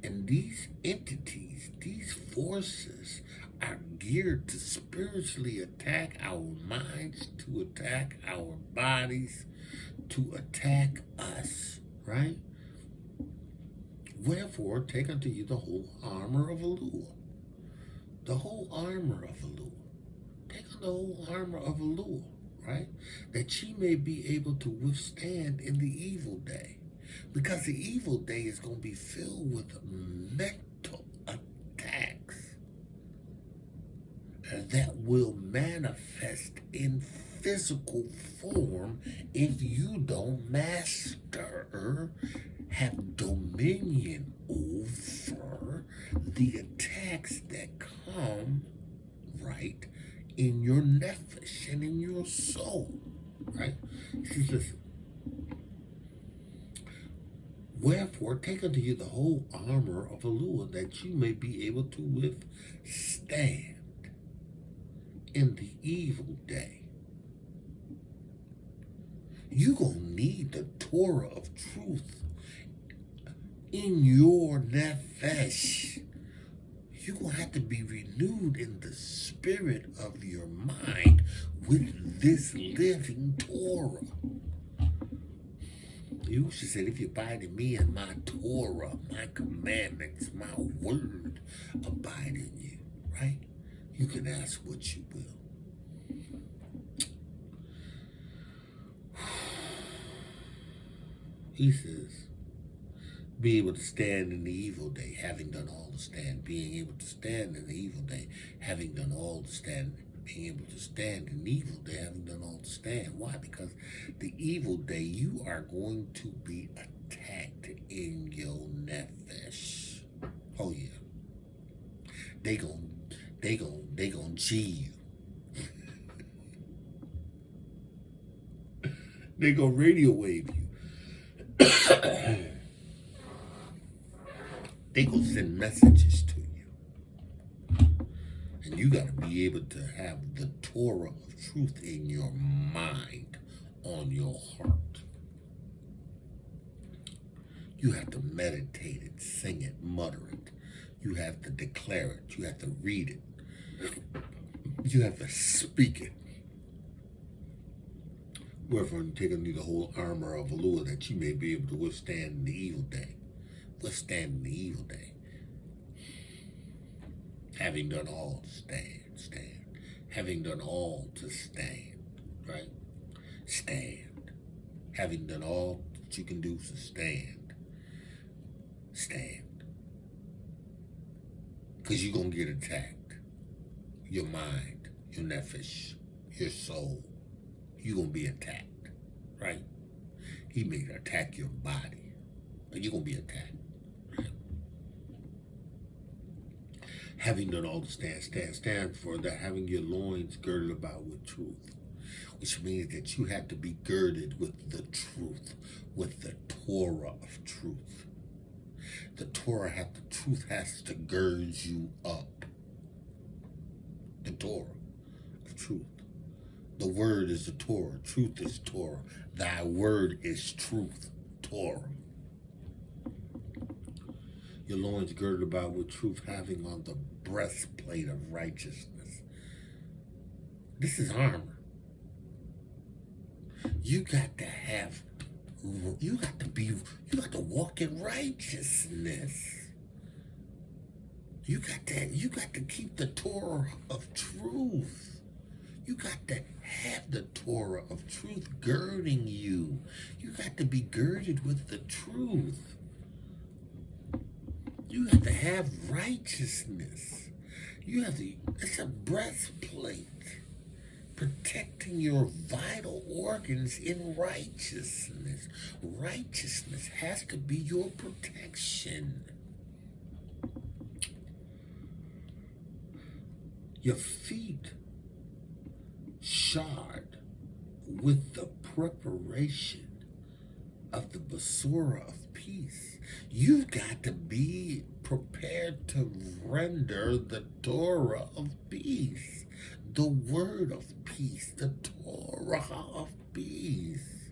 and these entities, these forces, are geared to spiritually attack our minds, to attack our bodies, to attack us, right? Wherefore, take unto you the whole armor of Yahuwah. The whole armor of Yahuwah. Take on the whole armor of Yahuwah, right? That ye may be able to withstand in the evil day. Because the evil day is going to be filled with mental attacks that will manifest in physical form if you don't master, have dominion over the attacks that come, right, in your nefesh and in your soul, right? See, listen. Wherefore, take unto you the whole armor of Yahuwah, that you may be able to withstand in the evil day. You're going to need the Torah of truth in your nefesh. You're going to have to be renewed in the spirit of your mind with this living Torah. Yahushua said, if you abide in me and my Torah, my commandments, my word abide in you, right? You can ask what you will. He says, be able to stand in the evil day, having done all to stand. Being able to stand in the evil day, having done all to stand. Being able to stand in the evil day, having done all to stand. Why? Because the evil day, you are going to be attacked in your nefesh. Oh yeah. They gon' G you. They gon' radio wave you. They gon' send messages to you. And you got to be able to have the Torah of truth in your mind, on your heart. You have to meditate it, sing it, mutter it. You have to declare it. You have to read it. You have to speak it. Wherefore, take unto you the whole armor of Yahuwah, that you may be able to withstand the evil day. Withstand the evil day. Having done all to stand. Having done all to stand, right? Stand. Having done all that you can do to stand. Stand. Because you're going to get attacked. Your mind, your nefesh, your soul. You're going to be attacked, right? He may attack your body, but you're going to be attacked, right? Having done all to stand for that, having your loins girded about with truth, which means that you have to be girded with the truth, with the ToRaH of truth. The truth has to gird you up. The ToRaH of truth. The word is the ToRaH. Truth is ToRaH. Thy word is truth. ToRaH. Your loins girded about with truth, having on the breastplate of righteousness. This is armor. You got to walk in righteousness. You got to keep the ToRaH of truth. You got to have the ToRaH of truth girding you. You got to be girded with the truth. You have to have righteousness. It's a breastplate protecting your vital organs in righteousness. Righteousness has to be your protection. Your feet shod with the preparation of the Besorah of peace. You've got to be prepared to render the ToRaH of peace, the word of peace, the ToRaH of peace.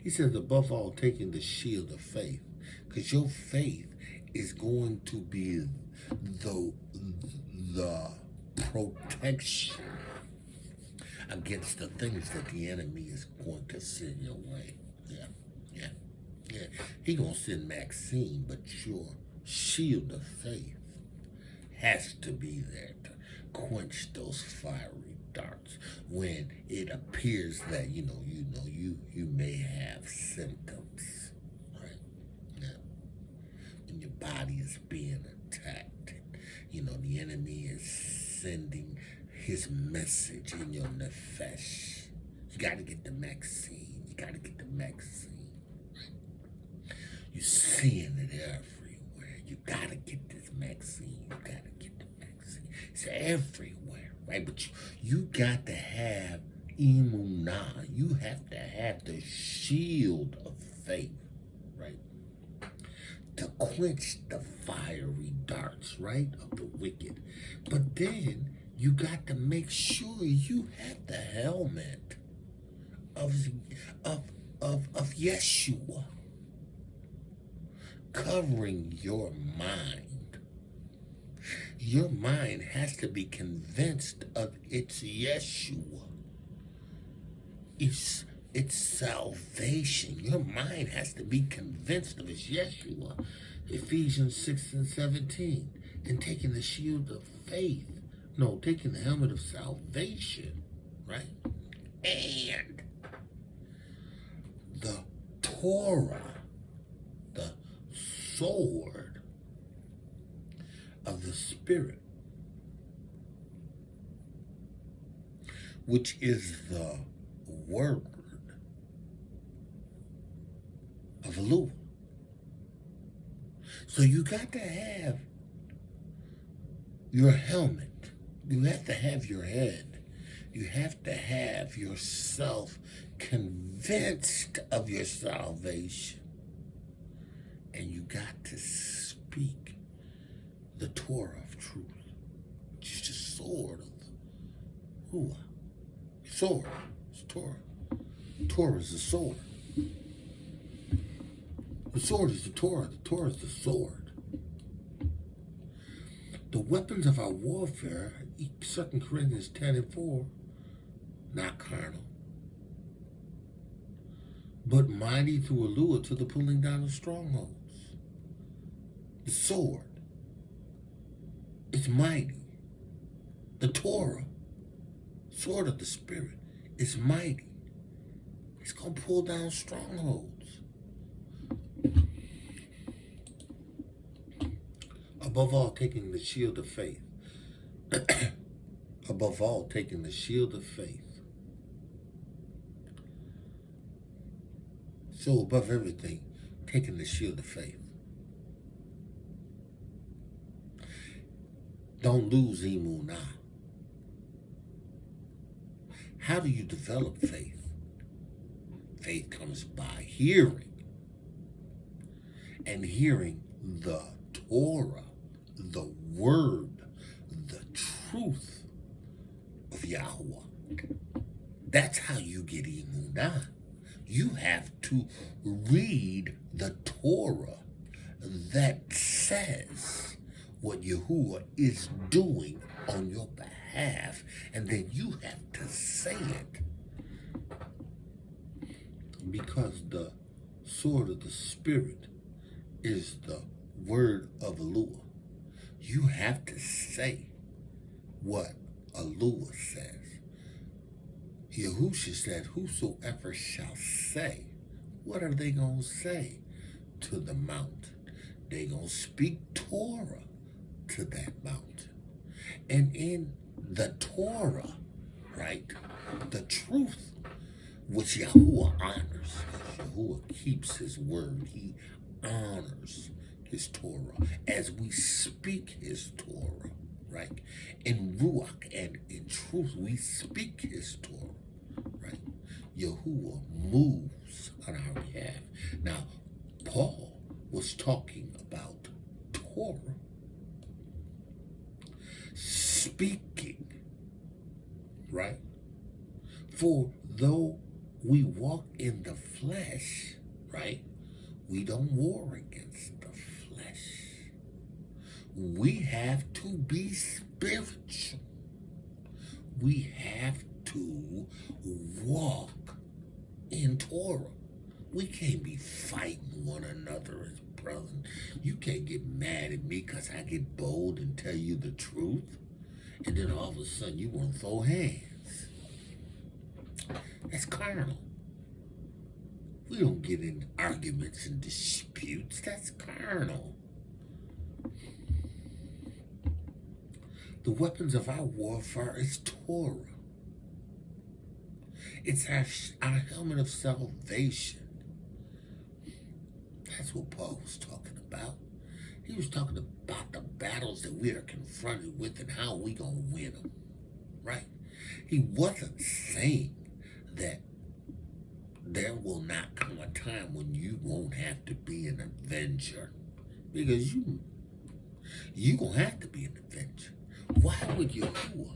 He says, above all, taking the shield of faith, because your faith is going to be the protection against the things that the enemy is going to send your way. Yeah. He gonna send Maxine, but your shield of faith has to be there to quench those fiery darts when it appears that you may have symptoms, right? Yeah. When your body is being attacked, the enemy is sending his message in your nefesh. You got to get the Maxine. Right? You're seeing it everywhere. You got to get this Maxine. It's everywhere, right? But you got to have imunah. You have to have the shield of faith, right? To quench the fiery darts, right, of the wicked. But then you got to make sure you have the helmet of Yeshua covering your mind. Your mind has to be convinced of its Yeshua, its salvation. Your mind has to be convinced of its Yeshua. Ephesians 6:17. And taking the shield of faith. No, taking the helmet of salvation, right? And the ToRaH, the sword of the Spirit, which is the word of YAHUAH'S. So you got to have your helmet. You have to have your head. You have to have yourself convinced of your salvation. And you got to speak the ToRaH of truth, which is the sword of the RUACH. Sword. It's ToRaH. ToRaH is the sword. The sword is the ToRaH. The ToRaH is the sword. The weapons of our warfare, 2 Corinthians 10:4, not carnal, but mighty through YAHUAH to the pulling down of strongholds. The sword, it's mighty. The ToRaH, sword of the Spirit, is mighty. It's going to pull down strongholds. Above all, taking the shield of faith. Above all, taking the shield of faith. So above everything, taking the shield of faith. Don't lose emunah. How do you develop faith? Faith comes by hearing. And hearing the Torah, the word, the truth of Yahuwah. That's how you get emunah. You have to read the Torah that says what Yahuwah is doing on your behalf, and then you have to say it. Because the sword of the Spirit is the word of Eluah. You have to say what Eluah says. Yahusha said, whosoever shall say, what are they going to say to the mountain? They're going to speak Torah to that mountain. And in the Torah, right, the truth, which Yahuwah honors, Yahuwah keeps his word. He honors his Torah as we speak his Torah, right? In RUACH and in truth, we speak his Torah, right? Yahuwah moves on our behalf. Now, Paul was talking about Torah, speaking, right? For though we walk in the flesh, right? We don't war against the flesh. We have to be spiritual. We have to walk in Torah. We can't be fighting one another as brothers. You can't get mad at me because I get bold and tell you the truth. And then all of a sudden you want to throw hands. That's carnal. We don't get in arguments and disputes. That's carnal. The weapons of our warfare is Torah. It's our helmet of salvation. That's what Paul was talking about. He was talking about the battles that we are confronted with and how we gonna win them, right? He wasn't saying that there will not come a time when you won't have to be an avenger, because you gonna have to be an avenger. Why would Yahuwah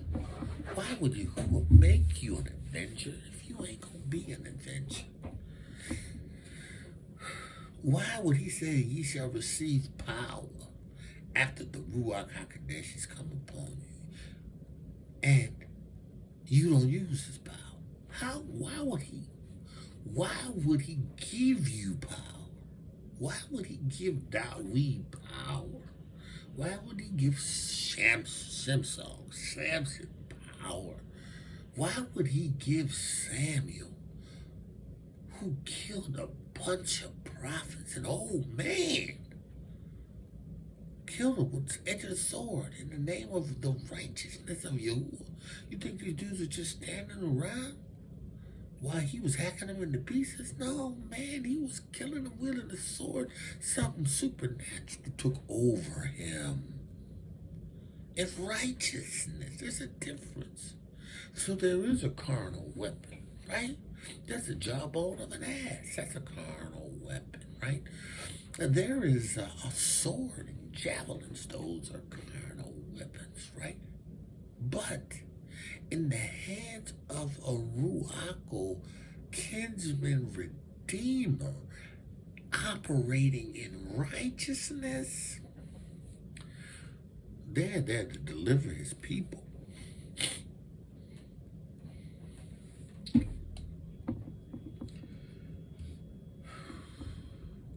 make you an avenger if you ain't gonna be an avenger? Why would he say ye shall receive power after the RUACH HaKodesh come upon you, and you don't use his power? Why would he give you power? Why would he give Dawid power? Why would he give Samson power? Why would he give Samuel, who killed a bunch of prophets, an old man, killed him with the edge of the sword in the name of the righteousness of Yahuwah? You think these dudes are just standing around while he was hacking them into pieces? No, man, he was killing them with the sword. Something supernatural took over him. It's righteousness. There's a difference. So there is a carnal weapon, right? That's a jawbone of an ass. That's a carnal weapon, right? And there is a sword and javelins. Those are carnal weapons, right? But in the hands of a ruach, kinsman redeemer, operating in righteousness, they're there to deliver his people.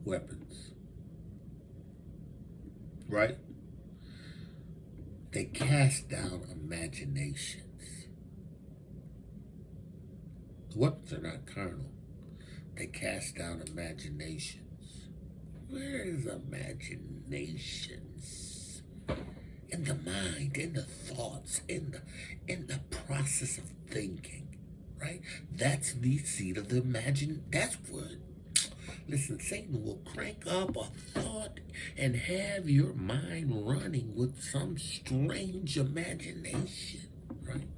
Weapons, right? They cast down imaginations. The weapons are not carnal. They cast down imaginations. Where is imaginations? in the mind, in the thoughts, in the process of thinking, right? That's the seat of the imagination. That's what, listen, Satan will crank up a thought and have your mind running with some strange imagination, right?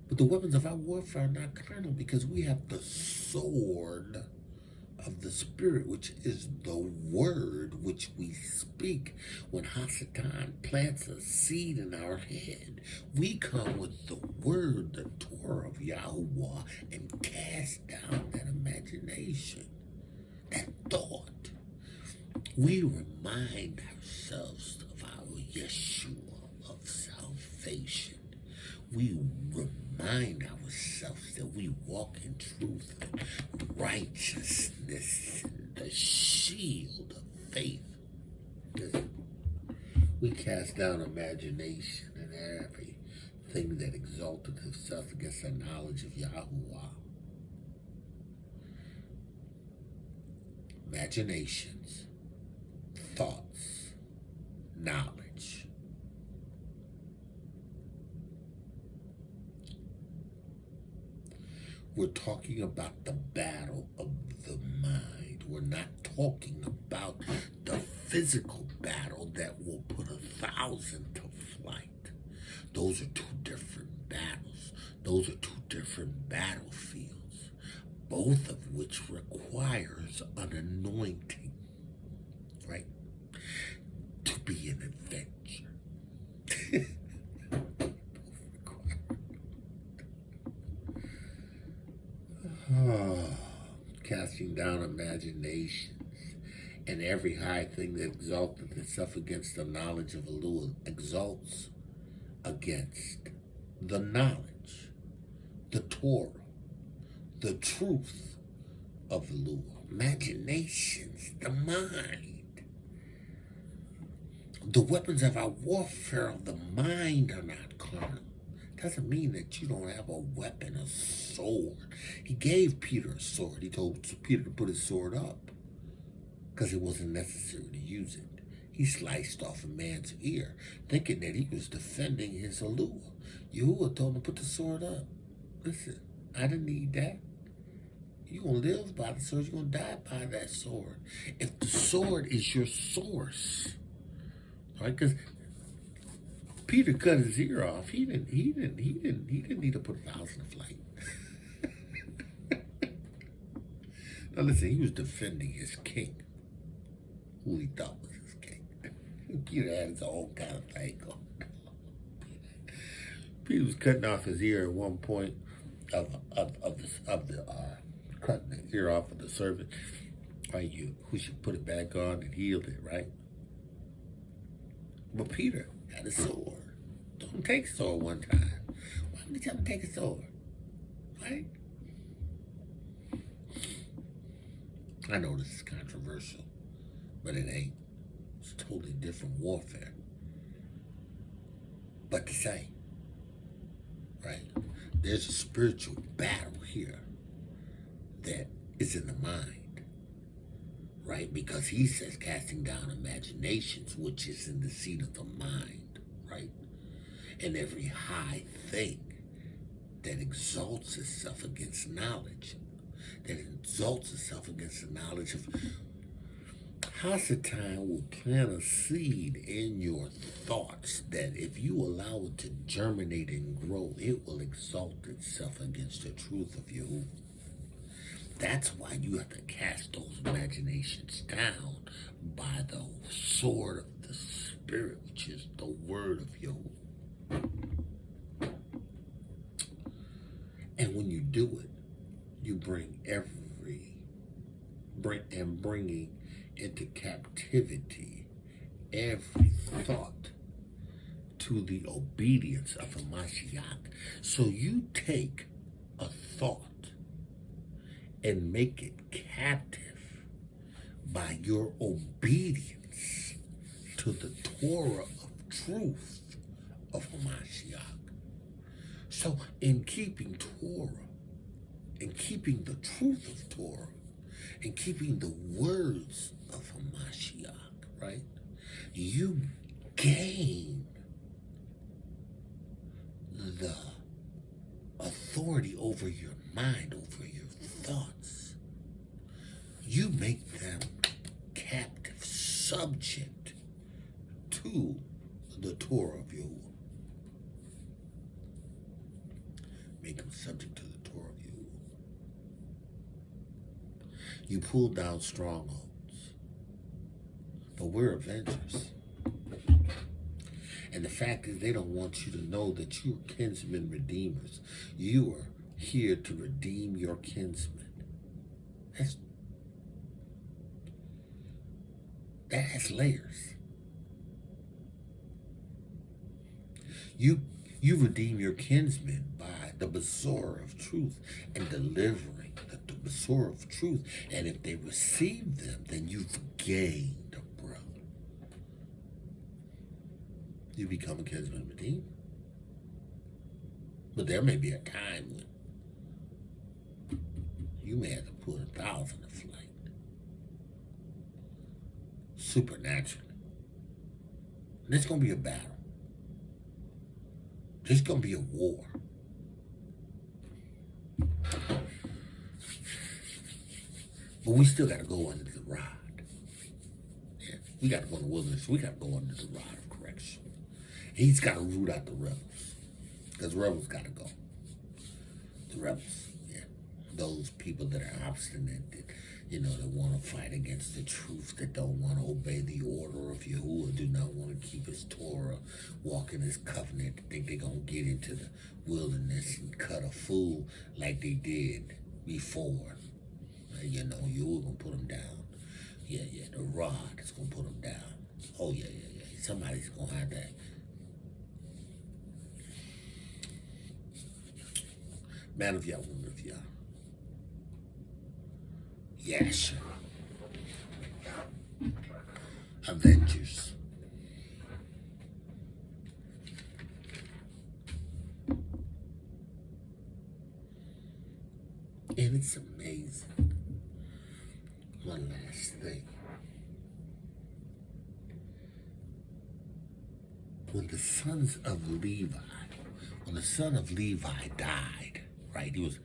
But the weapons of our warfare are not carnal, because we have the sword of the Spirit, which is the word which we speak. When Hasatan plants a seed in our head, we come with the word, the ToRaH of Yahuwah, and cast down that imagination, that thought. We remind ourselves of our Yeshua of salvation. We remind ourselves that we walk in truth and righteousness and the shield of faith. We cast down imagination and everything that exalted itself against the knowledge of Yahuwah. Imaginations, thoughts, knowledge. We're talking about the battle of the mind. We're not talking about the physical battle that will put 1,000 to flight. Those are two different battles. Those are two different battlefields, both of which requires an anointing, right? To be an adventure. Casting down imaginations and every high thing that exalteth itself against the knowledge of Yahuwah exalts against the knowledge, the ToRaH, the truth of Yahuwah. Imaginations, the mind. The weapons of our warfare of the mind are not carnal. Doesn't mean that you don't have a weapon, a sword. He gave Peter a sword. He told Peter to put his sword up because it wasn't necessary to use it. He sliced off a man's ear, thinking that he was defending his Yahuwah. Yahuwah told him to put the sword up. Listen, I didn't need that. You're going to live by the sword. You're going to die by that sword. If the sword is your source, right? Because Peter cut his ear off. He didn't need to put 1,000 to flight. Now listen, he was defending his king, who he thought was his king. Peter had his own kind of thing going on. Peter was cutting off his ear at one point of cutting the ear off of the servant. Right, who should put it back on and healed it, right? But Peter had a sword. Don't take a sword one time. Why would you tell him to take a sword? Right? I know this is controversial, but it ain't. It's totally different warfare. But to say, right? There's a spiritual battle here that is in the mind, right? Because he says casting down imaginations, which is in the seat of the mind, right? And every high thing that exalts itself against knowledge, that exalts itself against the knowledge of Hasatan will plant a seed in your thoughts that if you allow it to germinate and grow, it will exalt itself against the truth of Yahuwah. That's why you have to cast those imaginations down by the sword of the Spirit, which is the word of Yahuwah. And when you do it, you bringing into captivity every thought to the obedience of a Mashiach. So you take a thought and make it captive by your obedience to the ToRaH of truth of Hamashiach. So in keeping ToRaH, in keeping the truth of ToRaH, in keeping the words of Hamashiach, right? You gain the authority over your mind, over your thoughts. You make them captive, subject to the ToRaH of Yahuwah. Make them subject to the ToRaH of Yahuwah. You pull down strongholds. But we're avengers. And the fact is, they don't want you to know that you're kinsmen redeemers. You are here to redeem your kinsmen. That has layers. You redeem your kinsmen by the Besorah of truth and delivering the Besorah of truth. And if they receive them, then you've gained a brother. You become a kinsman redeemer. But there may be a time when you may have to put 1,000 to flight. Supernaturally. And it's going to be a battle. It's going to be a war. But we still got to go under the rod. Yeah, we got to go in the wilderness. We got to go under the rod of correction. He's got to root out the rebels. Because rebels got to go. The rebels, yeah. Those people that are obstinate, that, that want to fight against the truth, that don't want to obey the order of Yahuwah, do not want to keep his ToRaH, walk in his covenant, think they're going to get into the wilderness and cut a fool like they did before. Yahuwah going to put them down. Yeah, the rod is going to put them down. Oh, yeah. Somebody's going to have that. Man of Yah, woman of Yah. Yes. Avengers. And it's amazing. One last thing. When the sons of Levi, when the son of Levi died, right? He was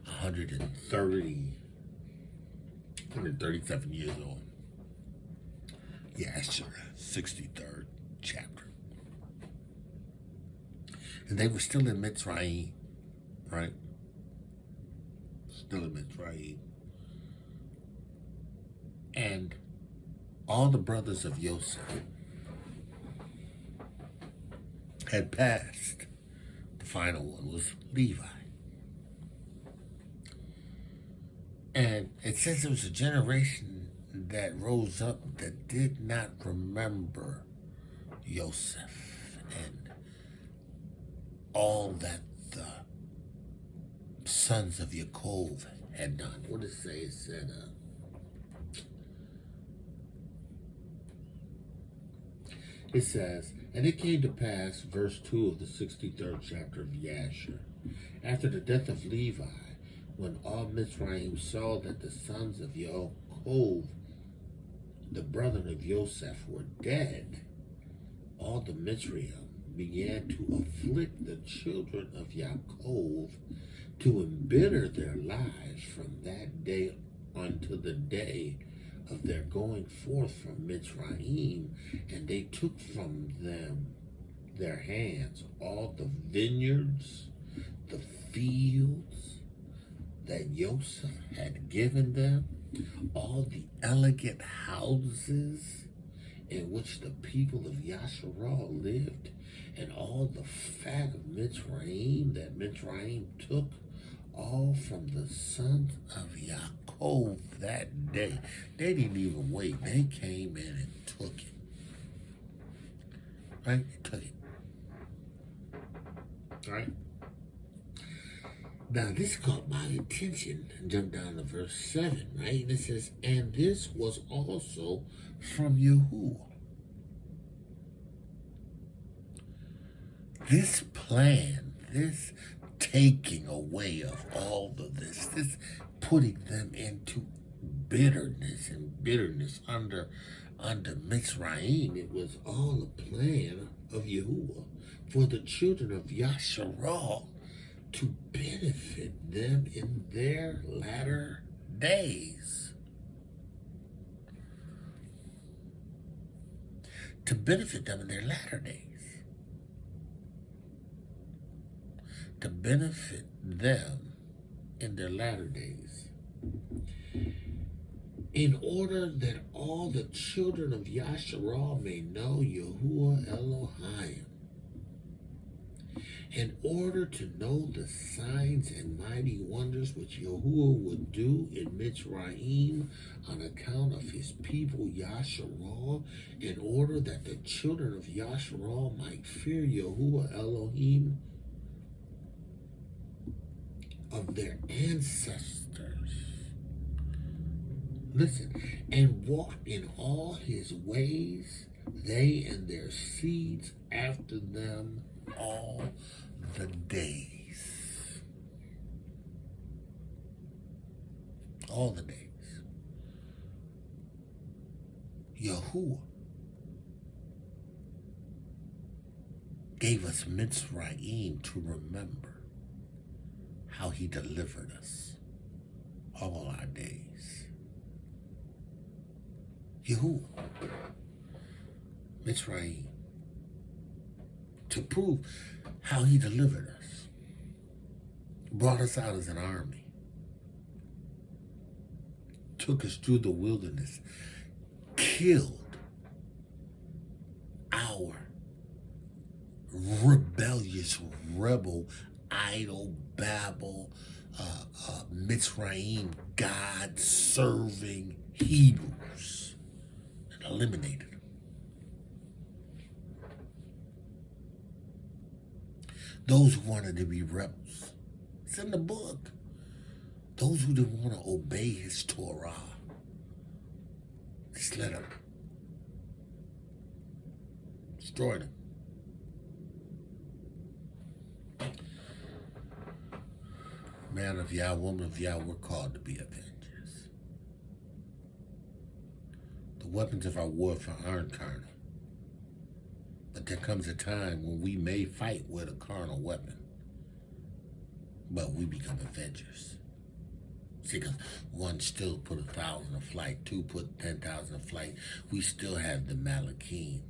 137 years old. YAHUSHA, 63rd chapter. And they were still in Mitzrayim, right? Still in Mitzrayim. And all the brothers of Joseph had passed. The final one was Levi. And it says there was a generation that rose up that did not remember Joseph and all that the sons of Yaakov had done. What did it say? It said, it says, and it came to pass, verse 2 of the 63rd chapter of YAHUSHA, after the death of Levi, when all Mitzrayim saw that the sons of Yaakov, the brother of Joseph, were dead, all the Mitzrayim began to afflict the children of Yaakov, to embitter their lives from that day unto the day of their going forth from Mitzrayim, and they took from them their hands all the vineyards, the fields that Joseph had given them, all the elegant houses in which the people of Yashar'el lived, and all the fat of Mitzrayim that Mitzrayim took, all from the sons of Yaakov that day. They didn't even wait. They came in and took it. Right? They took it. Right? Now, this caught my attention. Jump down to verse 7, right? It says, and this was also from Yahuwah. This plan, this taking away of all of this putting them into bitterness under under Mitzrayim, it was all a plan of Yahuwah for the children of Yashar'el to benefit them in their latter days. To benefit them in their latter days. To benefit them in their latter days. In order that all the children of Yashar'el may know Yahuwah Elohim. In order to know the signs and mighty wonders which Yahuwah would do in Mitzrayim on account of his people Yashar'el, in order that the children of Yashar'el might fear Yahuwah Elohim of their ancestors. Listen, and walk in all his ways, they and their seeds after them all the days. All the days. Yahuwah gave us Mitzrayim to remember how he delivered us all our days. Yahuwah, Mitzrayim, to prove how he delivered us, brought us out as an army, took us through the wilderness, killed our rebellious, rebel, idol, Babel, Mitzrayim, God-serving Hebrews, and eliminated them. Those who wanted to be rebels. It's in the book. Those who didn't want to obey his Torah. Just let him. Destroy them. Man of Yah, woman of Yah, we're called to be avengers. The weapons of our warfare aren't carnal. But there comes a time when we may fight with a carnal weapon. But we become avengers. See, because one still put 1,000 to flight, two put 10,000 to flight. We still have the Malachi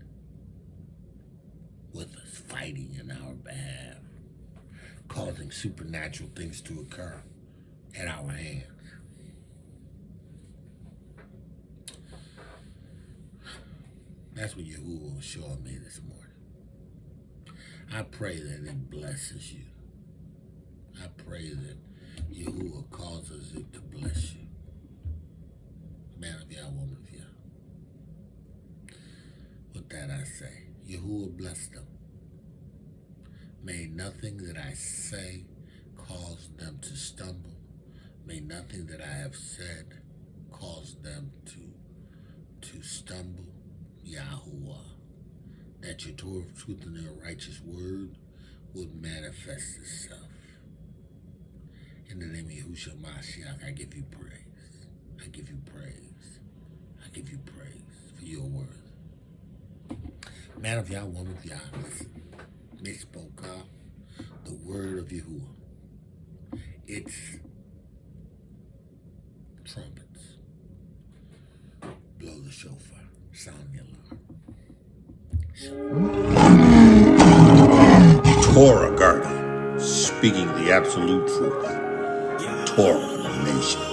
with us, fighting in our behalf, causing supernatural things to occur at our hands. That's what Yahuwah was showing me this morning. I pray that it blesses you. I pray that Yahuwah causes it to bless you. Man of Yah, woman of Yah. With that I say, Yahuwah bless them. May nothing that I say cause them to stumble. May nothing that I have said cause them to stumble. Yahuwah, that your Torah of truth and your righteous word would manifest itself. In the name of YAHUSHA HA'MASHIACH, I give you praise. I give you praise. I give you praise for your word. Man of Yah, woman of Yah, listen. They spoke out the word of Yahuwah. It's trumpets. Blow the shofar. Sound the alarm. ToRaH GuArDiAn, speaking the absolute truth. ToRAH Nation.